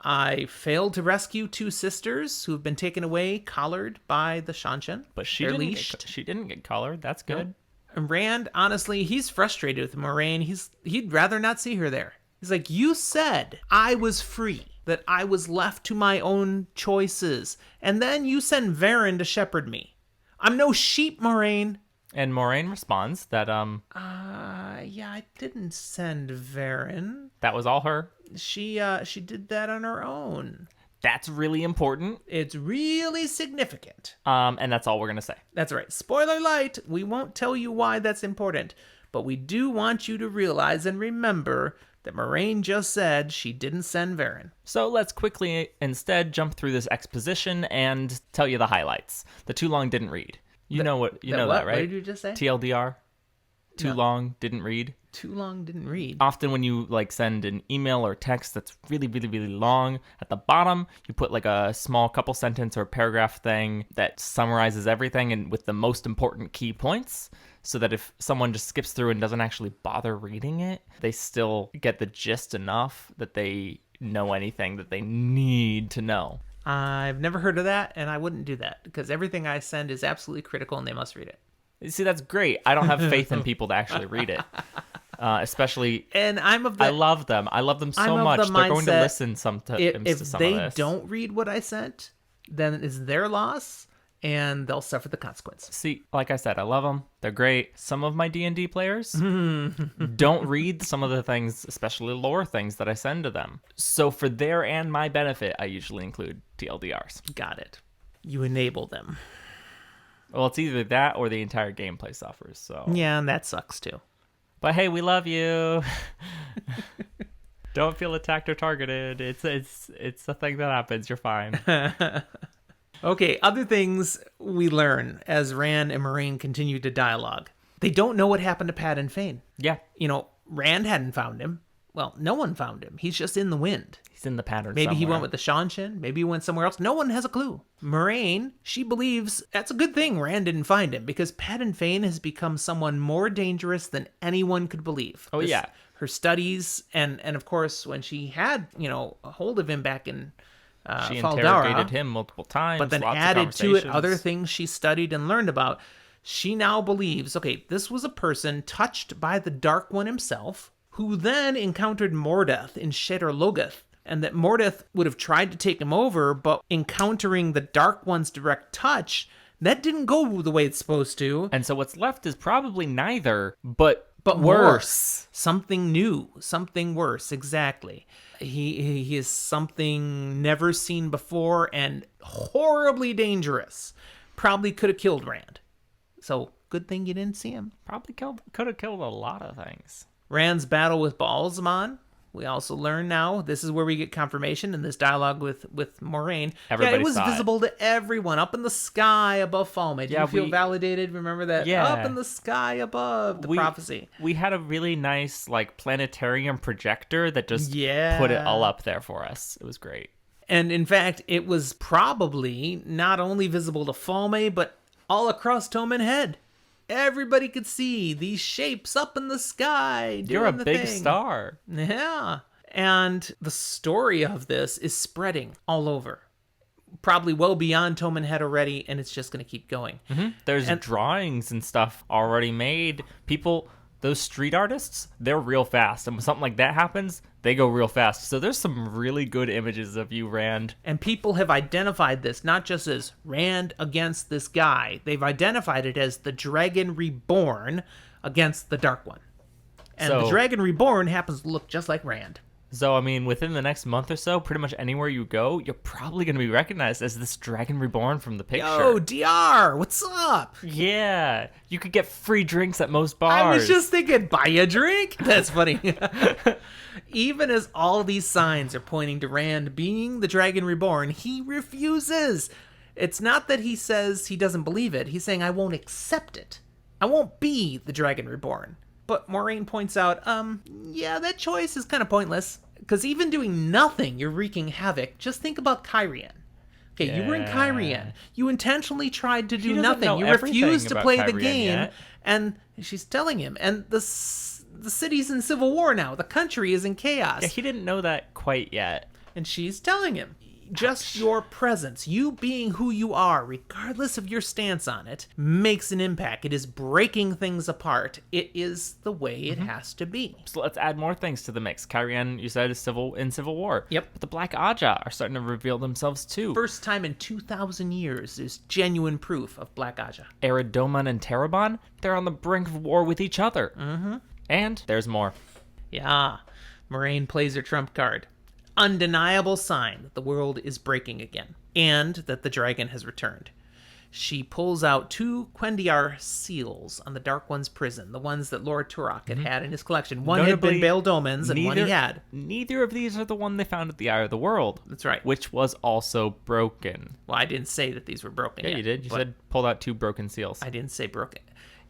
I failed to rescue two sisters who have been taken away, collared by the Shanshan. But she didn't get collared. That's good. And Rand, honestly, he's frustrated with Moraine. He'd rather not see her there. He's like, you said I was free, that I was left to my own choices, and then you send Varen to shepherd me. I'm no sheep, Moraine. And Moraine responds that Yeah, I didn't send Varen. that was all her. She did that on her own. That's really important. It's really significant. And that's all we're gonna say. That's right. Spoiler light. We won't tell you why that's important, but we do want you to realize and remember that Moraine just said she didn't send Varen. So let's quickly instead jump through this exposition and tell you the highlights. The too long didn't read. You know that, right? What did you just say? TLDR. Too long didn't read. Too long didn't read. Often when you like send an email or text that's really, really, really long, at the bottom you put like a small couple sentence or paragraph thing that summarizes everything and with the most important key points, so that if someone just skips through and doesn't actually bother reading it, they still get the gist enough that they know anything that they need to know. I've never heard of that, and I wouldn't do that because everything I send is absolutely critical and they must read it. See, that's great. I don't have faith in people to actually read it. Especially, and I love them. I love them so much. They're going to listen to some of this. If they don't read what I sent, then it's their loss, and they'll suffer the consequence. See, like I said, I love them. They're great. Some of my D&D players don't read some of the things, especially lore things that I send to them. So for their and my benefit, I usually include TLDRs. Got it. You enable them. Well, it's either that or the entire gameplay suffers. So yeah, and that sucks too. But hey, we love you. Don't feel attacked or targeted. It's a thing that happens. You're fine. Okay, other things we learn as Rand and Moraine continue to dialogue. They don't know what happened to Pat and Fane. Yeah. You know, Rand hadn't found him. Well, no one found him. He's just in the wind. He's in the pattern Maybe somewhere. he went with the Shanshin. Maybe he went somewhere else. No one has a clue. Moraine, she believes that's a good thing Rand didn't find him because Padan Fain has become someone more dangerous than anyone could believe. Oh, yeah. Her studies, and of course, when she had, a hold of him back in She Faldara, interrogated him multiple times. but then lots of added to it conversations. other things she studied and learned about. She now believes, okay, this was a person touched by the Dark One himself, who then encountered Mordeth in Shedar Logoth, and that Mordeth would have tried to take him over, but encountering the Dark One's direct touch, that didn't go the way it's supposed to. And so what's left is probably neither, but worse. Something new, something worse, exactly. He is something never seen before and horribly dangerous. Probably could have killed Rand. So, good thing you didn't see him. Probably could have killed a lot of things. Rand's battle with Baalzamon. We also learn now, this is where we get confirmation in this dialogue with Moraine. Everybody it was saw it. visible to everyone up in the sky above Falme. Did you feel validated? Remember that? Yeah. Up in the sky above, the prophecy. We had a really nice planetarium projector that just Yeah. put it all up there for us. It was great. And in fact, it was probably not only visible to Falme, but all across Toman Head. Everybody could see these shapes up in the sky doing You're a the big thing. star. Yeah. And the story of this is spreading all over. Probably well beyond Toman Head already, and it's just going to keep going. There's drawings and stuff already made. People, those street artists, they're real fast. And when something like that happens, they go real fast. So there's some really good images of you, Rand. And people have identified this not just as Rand against this guy. They've identified it as the Dragon Reborn against the Dark One. And the Dragon Reborn happens to look just like Rand. So, I mean, within the next month or so, pretty much anywhere you go, you're probably going to be recognized as this Dragon Reborn from the picture. Yo, DR, what's up? Yeah. You could get free drinks at most bars. I was just thinking, buy a drink? That's funny. Even as all these signs are pointing to Rand being the Dragon Reborn, he refuses. It's not that he says he doesn't believe it. He's saying, I won't accept it. I won't be the Dragon Reborn. But Moraine points out, yeah, that choice is kind of pointless. Because even doing nothing, you're wreaking havoc. Just think about Kyrian. Okay, you were in Kyrian. You intentionally tried to do nothing. You refused to play the game. And she's telling him. And the city's in civil war now. The country is in chaos. Yeah, he didn't know that quite yet. And she's telling him, just your presence, you being who you are, regardless of your stance on it, makes an impact. It is breaking things apart. It is the way it has to be. So let's add more things to the mix. Kyrian, you said, is in civil war. Yep. But the Black Aja are starting to reveal themselves too. First time in 2,000 years, there's genuine proof of Black Aja. Eridoman and Terabon, they're on the brink of war with each other. Mm-hmm. And there's more. Yeah. Moraine plays her trump card. Undeniable sign that the world is breaking again, and that the dragon has returned. She pulls out 2 Quendiar seals on the Dark One's prison, the ones that Lord Turok had in his collection. One had been Bail Doman's, and one he had. Neither of these are the one they found at the Eye of the World. That's right. Which was also broken. Well, I didn't say that these were broken. Yeah, you did. You said pulled out 2 broken seals. I didn't say broken.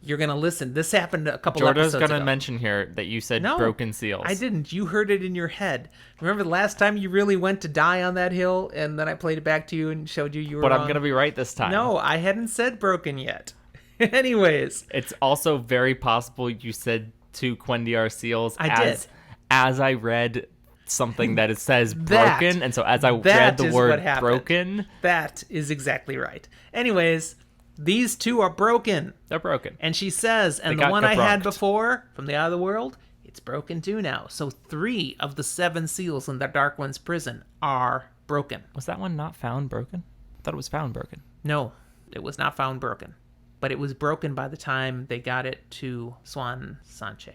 You're going to listen. This happened a couple Jorda's episodes ago. going to mention here that you said broken seals. I didn't. You heard it in your head. Remember the last time you really went to die on that hill, and then I played it back to you and showed you were But wrong? I'm going to be right this time. No, I hadn't said broken yet. Anyways. It's also very possible you said 2 Quendiar seals as I read something that it says broken, and so as I read the word broken. That is exactly right. Anyways, these 2 are broken. They're broken. And she says, and the one I had before from the Eye of the World, it's broken too now. So 3 of the 7 seals in the Dark One's prison are broken. Was that one not found broken? I thought it was found broken. No, it was not found broken. But it was broken by the time they got it to Swan Sanche.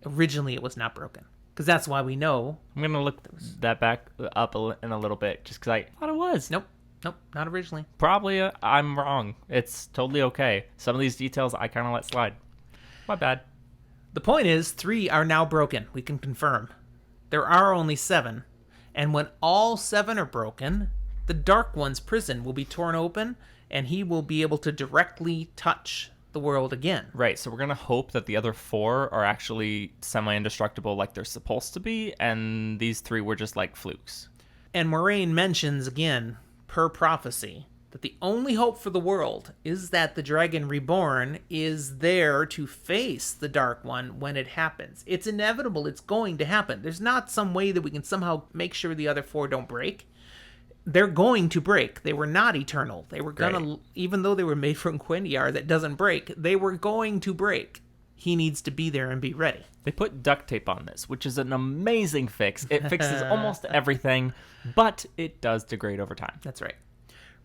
Originally, it was not broken. Because that's why we know. I'm going to look that back up in a little bit, just because I thought it was. Nope, not originally. Probably I'm wrong. It's totally okay. Some of these details I kind of let slide. My bad. The point is, 3 are now broken. We can confirm. There are only 7. And when all 7 are broken, the Dark One's prison will be torn open, and he will be able to directly touch the world again. Right, so we're going to hope that the other 4 are actually semi-indestructible like they're supposed to be, and these 3 were just like flukes. And Moraine mentions again, per prophecy, that the only hope for the world is that the Dragon Reborn is there to face the Dark One when it happens. It's inevitable. It's going to happen. There's not some way that we can somehow make sure the other 4 don't break. They're going to break. They were not eternal. They were going to, even though they were made from Quindiar that doesn't break, they were going to break. He needs to be there and be ready. They put duct tape on this, which is an amazing fix. It fixes almost everything, but it does degrade over time. That's right.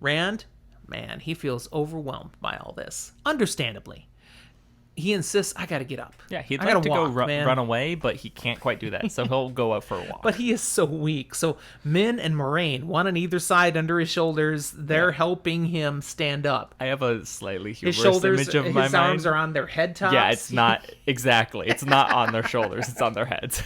Rand, man, he feels overwhelmed by all this. Understandably. He insists, I gotta get up. Yeah, he'd I like gotta to walk, go man. run away, but he can't quite do that, so he'll go out for a walk. But he is so weak. So Min and Moraine, one on either side under his shoulders, they're helping him stand up. I have a slightly His humorous shoulders, image of my his mind. arms are on their head tops. Yeah, it's not, exactly. It's not on their shoulders, it's on their heads.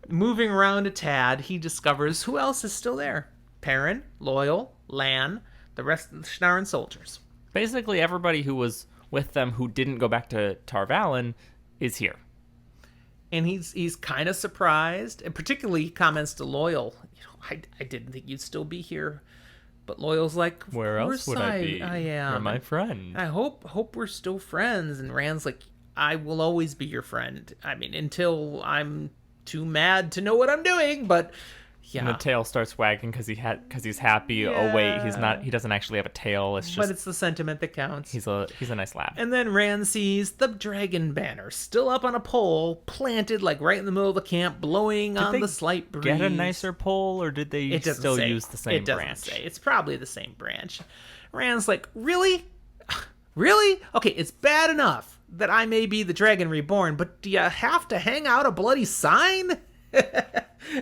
Moving around a tad, he discovers who else is still there. Perrin, Loyal, Lan, the rest of the Shannara soldiers. Basically, everybody who was with them who didn't go back to Tarvalon is here. And he's kind of surprised, and particularly he comments to Loyal, I didn't think you'd still be here. But Loyal's like, Where else would I be? I am. You're my friend. I hope we're still friends. And Rand's like, I will always be your friend. I mean, until I'm too mad to know what I'm doing, but yeah. And the tail starts wagging because he's happy. Yeah. Oh wait, he's not. He doesn't actually have a tail. It's just. But it's the sentiment that counts. He's a nice lad. And then Rand sees the dragon banner still up on a pole, planted like right in the middle of the camp, blowing on the slight breeze. Get a nicer pole, or did they still use the same branch? It doesn't say. It's probably the same branch. Rand's like, really? Really? Okay, it's bad enough that I may be the Dragon Reborn, but do you have to hang out a bloody sign?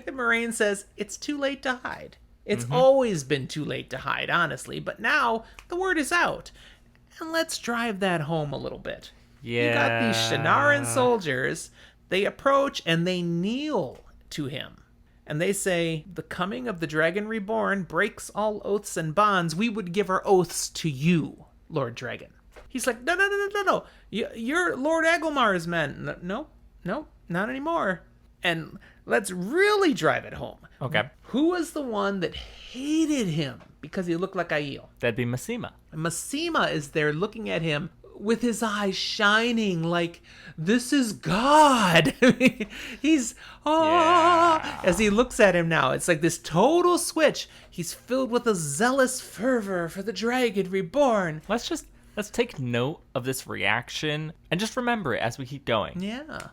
And Moraine says, it's too late to hide. It's always been too late to hide, honestly, but now the word is out. And let's drive that home a little bit. Yeah. You got these Shannaran soldiers. They approach and they kneel to him. And they say, the coming of the Dragon Reborn breaks all oaths and bonds. We would give our oaths to you, Lord Dragon. He's like, no. You're Lord Agelmar's men. No, not anymore. And let's really drive it home. Okay. Who was the one that hated him because he looked like Aiel? That'd be Massima. Massima is there looking at him with his eyes shining like, this is God. He's, as he looks at him now, it's like this total switch. He's filled with a zealous fervor for the Dragon Reborn. Let's take note of this reaction and just remember it as we keep going. Yeah.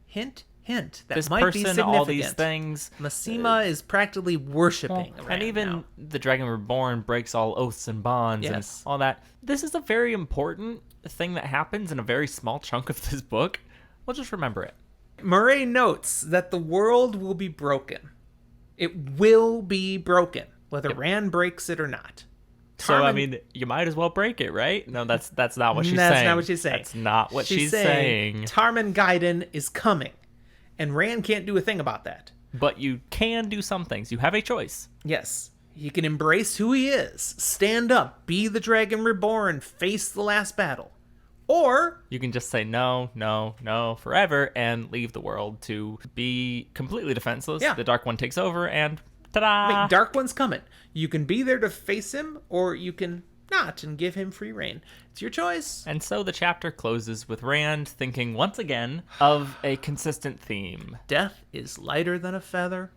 Hint. That This might be person, significant. all these things. Massima is practically worshiping. And even now. the Dragon Reborn breaks all oaths and bonds and all that. This is a very important thing that happens in a very small chunk of this book. We'll just remember it. Moraine notes that the world will be broken. It will be broken, whether Rand breaks it or not. So, I mean, you might as well break it, right? No, that's not what she's saying. That's not what she's saying. That's not what she's saying. Tarman Gaiden is coming, and Rand can't do a thing about that. But you can do some things. You have a choice. Yes. He can embrace who he is, stand up, be the Dragon Reborn, face the last battle. Or you can just say no forever and leave the world to be completely defenseless. Yeah. The Dark One takes over and ta-da! Dark One's coming. You can be there to face him, or you can not and give him free reign. It's your choice. And so the chapter closes with Rand thinking once again of a consistent theme. Death is lighter than a feather,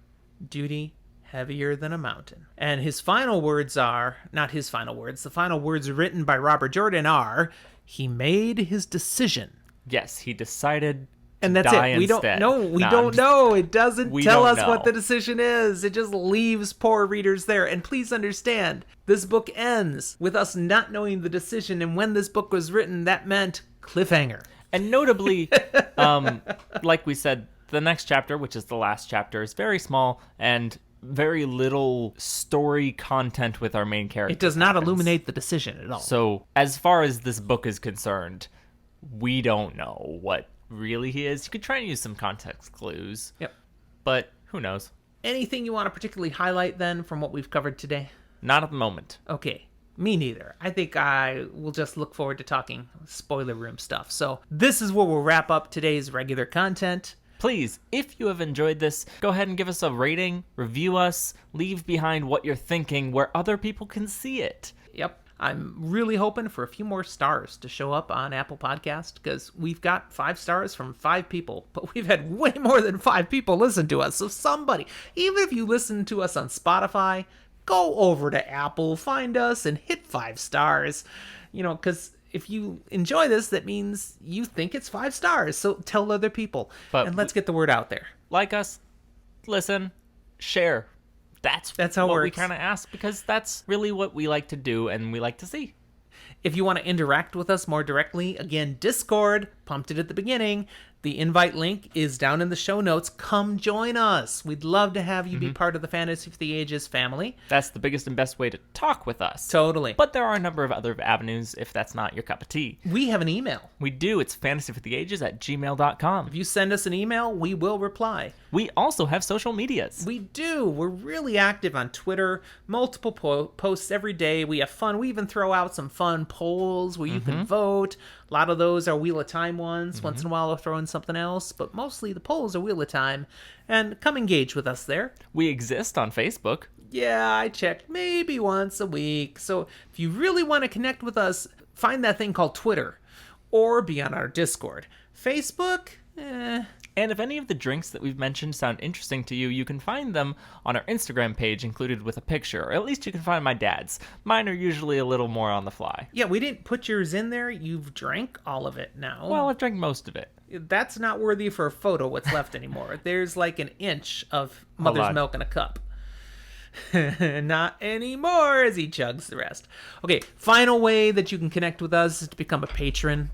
duty heavier than a mountain. And his final words are, not his final words, the final words written by Robert Jordan are, he made his decision. Yes, he decided and that's die it. We instead. don't know. It doesn't tell us know. what the decision is. It just leaves poor readers there. And please understand, this book ends with us not knowing the decision. And when this book was written, that meant cliffhanger. And notably, like we said, the next chapter, which is the last chapter, is very small and very little story content with our main character. It does not illuminate the decision at all. So as far as this book is concerned, we don't know what really he is. You could try and use some context clues. Yep. But who knows? Anything you want to particularly highlight then from what we've covered today? Not at the moment. Okay. Me neither. I think I will just look forward to talking spoiler room stuff. So this is where we'll wrap up today's regular content. Please, if you have enjoyed this, go ahead and give us a rating, review us, leave behind what you're thinking where other people can see it. Yep. I'm really hoping for a few more stars to show up on Apple Podcast, because we've got 5 stars from 5 people, but we've had way more than 5 people listen to us. So somebody, even if you listen to us on Spotify, go over to Apple, find us, and hit 5 stars. Because if you enjoy this, that means you think it's 5 stars. So tell other people, and let's get the word out there. Like us, listen, share. That's how it what we works. kind of ask, because that's really what we like to do and we like to see. If you want to interact with us more directly, again, Discord, pumped it at the beginning. The invite link is down in the show notes. Come join us. We'd love to have you be part of the Fantasy for the Ages family. That's the biggest and best way to talk with us. Totally. But there are a number of other avenues if that's not your cup of tea. We have an email. We do. It's fantasyfortheages@gmail.com. If you send us an email, we will reply. We also have social medias. We do. We're really active on Twitter. Multiple posts every day. We have fun. We even throw out some fun polls where you can vote. A lot of those are Wheel of Time ones. Once in a while, I'll throw in something else. But mostly the polls are Wheel of Time. And come engage with us there. We exist on Facebook. Yeah, I check maybe once a week. So if you really want to connect with us, find that thing called Twitter. Or be on our Discord. Facebook? And if any of the drinks that we've mentioned sound interesting to you, you can find them on our Instagram page included with a picture, or at least you can find my dad's. Mine are usually a little more on the fly. Yeah, we didn't put yours in there. You've drank all of it now. Well, I've drank most of it. That's not worthy for a photo, what's left anymore. There's like an inch of mother's milk in a cup. Not anymore, as he chugs the rest. Okay, final way that you can connect with us is to become a patron.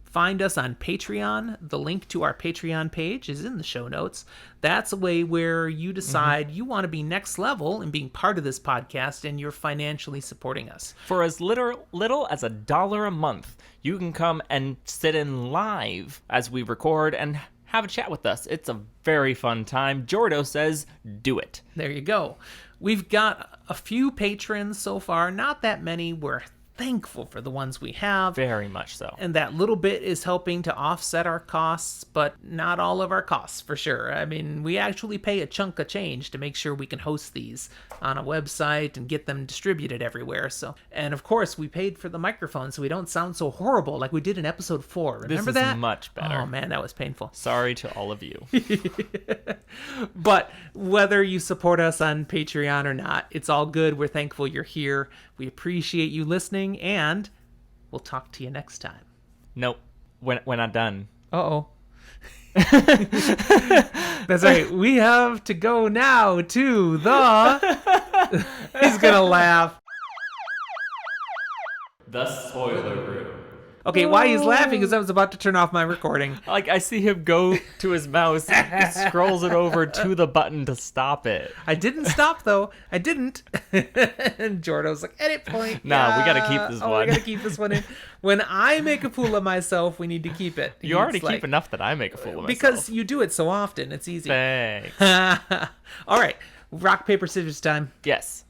Find us on Patreon. The link to our Patreon page is in the show notes. That's a way where you decide you want to be next level in being part of this podcast, and you're financially supporting us. For as little as $1 a month, you can come and sit in live as we record and have a chat with us. It's a very fun time. Jordo says, do it. There you go. We've got a few patrons so far, not that many. We're thankful for the ones we have. Very much so. And that little bit is helping to offset our costs, but not all of our costs, for sure. I mean, we actually pay a chunk of change to make sure we can host these on a website and get them distributed everywhere. So, and of course, we paid for the microphone so we don't sound so horrible like we did in episode 4. Remember this is that? much better. Oh man, that was painful. Sorry to all of you. But whether you support us on Patreon or not, it's all good. We're thankful you're here. We appreciate you listening, and we'll talk to you next time. Nope. We're not done. Uh-oh. That's right. We have to go now to the... He's gonna laugh. The spoiler room. Okay, why he's laughing is I was about to turn off my recording. Like, I see him go to his mouse, he scrolls it over to the button to stop it. I didn't stop, though. I didn't. And Jordo's like, edit point. Nah, we gotta keep this one. We gotta keep this one in. When I make a fool of myself, we need to keep it. You already keep enough that I make a fool of myself. Because you do it so often. It's easy. Thanks. All right. Rock, paper, scissors time. Yes.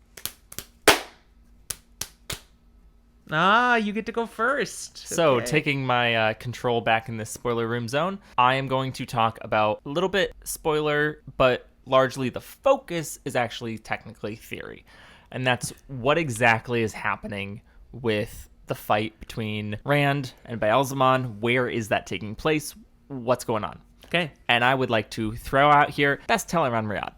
You get to go first. So, Okay. taking my control back in this spoiler room zone, I am going to talk about a little bit spoiler, but largely the focus is actually technically theory. And that's what exactly is happening with the fight between Rand and Baalzamon. Where is that taking place? What's going on? Okay. And I would like to throw out here, that's Teleran-Riyadh.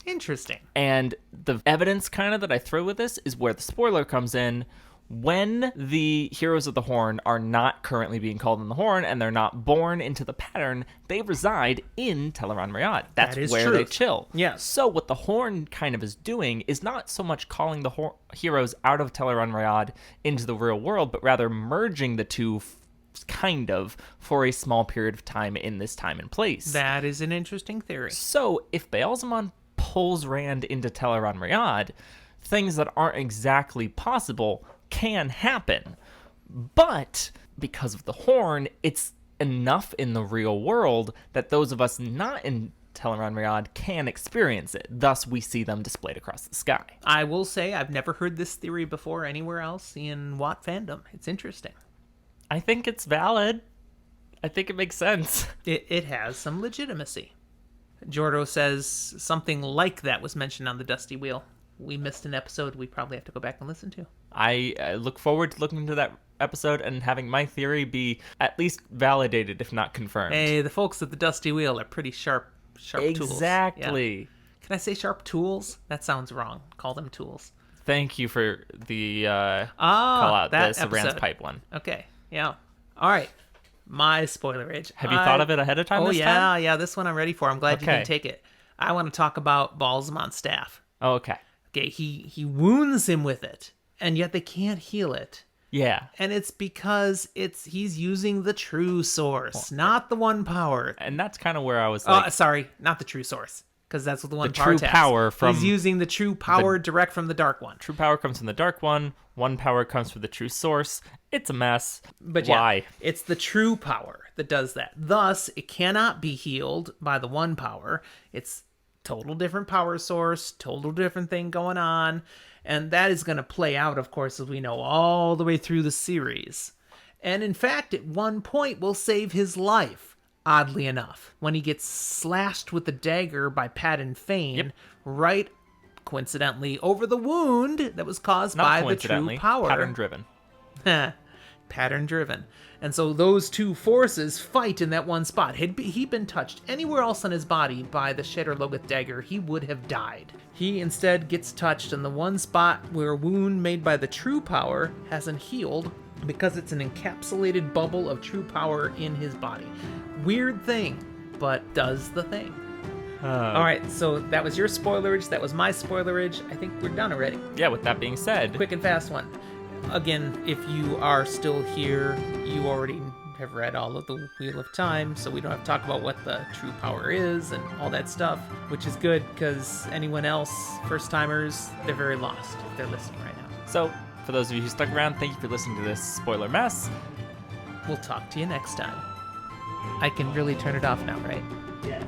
Interesting. And the evidence kind of that I throw with this is where the spoiler comes in. When the Heroes of the Horn are not currently being called on the Horn and they're not born into the pattern, they reside in Teleran-Riyadh. That's That is where true. they chill. Yes. So what the Horn kind of is doing is not so much calling the heroes out of Teleran-Riyadh into the real world, but rather merging the two kind of for a small period of time in this time and place. That is an interesting theory. So if Baalzamon pulls Rand into Teleran-Riyadh, things that aren't exactly possible can happen. But because of the Horn, it's enough in the real world that those of us not in Tel'aran'rhiod can experience it. Thus, we see them displayed across the sky. I will say I've never heard this theory before anywhere else in Watt fandom. It's interesting. I think it's valid. I think it makes sense. It has some legitimacy. Jordo says something like that was mentioned on the Dusty Wheel. We missed an episode we probably have to go back and listen to. I look forward to looking into that episode and having my theory be at least validated, if not confirmed. Hey, the folks at the Dusty Wheel are pretty sharp tools. Exactly. Yeah. Can I say sharp tools? That sounds wrong. Call them tools. Thank you for the call out, that the Rand's Pipe one. Okay, yeah. All right. My spoilerage. Have you thought of it ahead of time this time? Yeah, this one I'm ready for. I'm glad you can take it. I want to talk about Balzamon's staff. Oh, okay. Okay, he wounds him with it, and yet they can't heal it. Yeah. And it's because he's using the true source, not the one power. And that's kind of where I was like... sorry, not the true source, because that's what the one the power true taps. Power from... He's using the true power direct from the dark one. True power comes from the dark one. One power comes from the true source. It's a mess. But why? Yeah, it's the true power that does that. Thus, it cannot be healed by the one power. It's total different power source, total different thing going on. And that is going to play out, of course, as we know, all the way through the series. And in fact, at one point, will save his life, oddly enough, when he gets slashed with the dagger by Padan Fane, right, coincidentally, over the wound that was caused by the true power. Pattern-driven. Pattern-driven. And so those two forces fight in that one spot. Had he been touched anywhere else on his body by the Shadar Logoth dagger, he would have died. He instead gets touched in the one spot where a wound made by the true power hasn't healed because it's an encapsulated bubble of true power in his body. Weird thing, but does the thing. All right, so that was your spoilerage. That was my spoilerage. I think we're done already. Yeah, with that being said... Quick and fast one. Again, if you are still here, you already have read all of the Wheel of Time, so we don't have to talk about what the true power is and all that stuff, which is good because anyone else, first-timers, they're very lost if they're listening right now. So, for those of you who stuck around, thank you for listening to this spoiler mess. We'll talk to you next time. I can really turn it off now, right? Yes.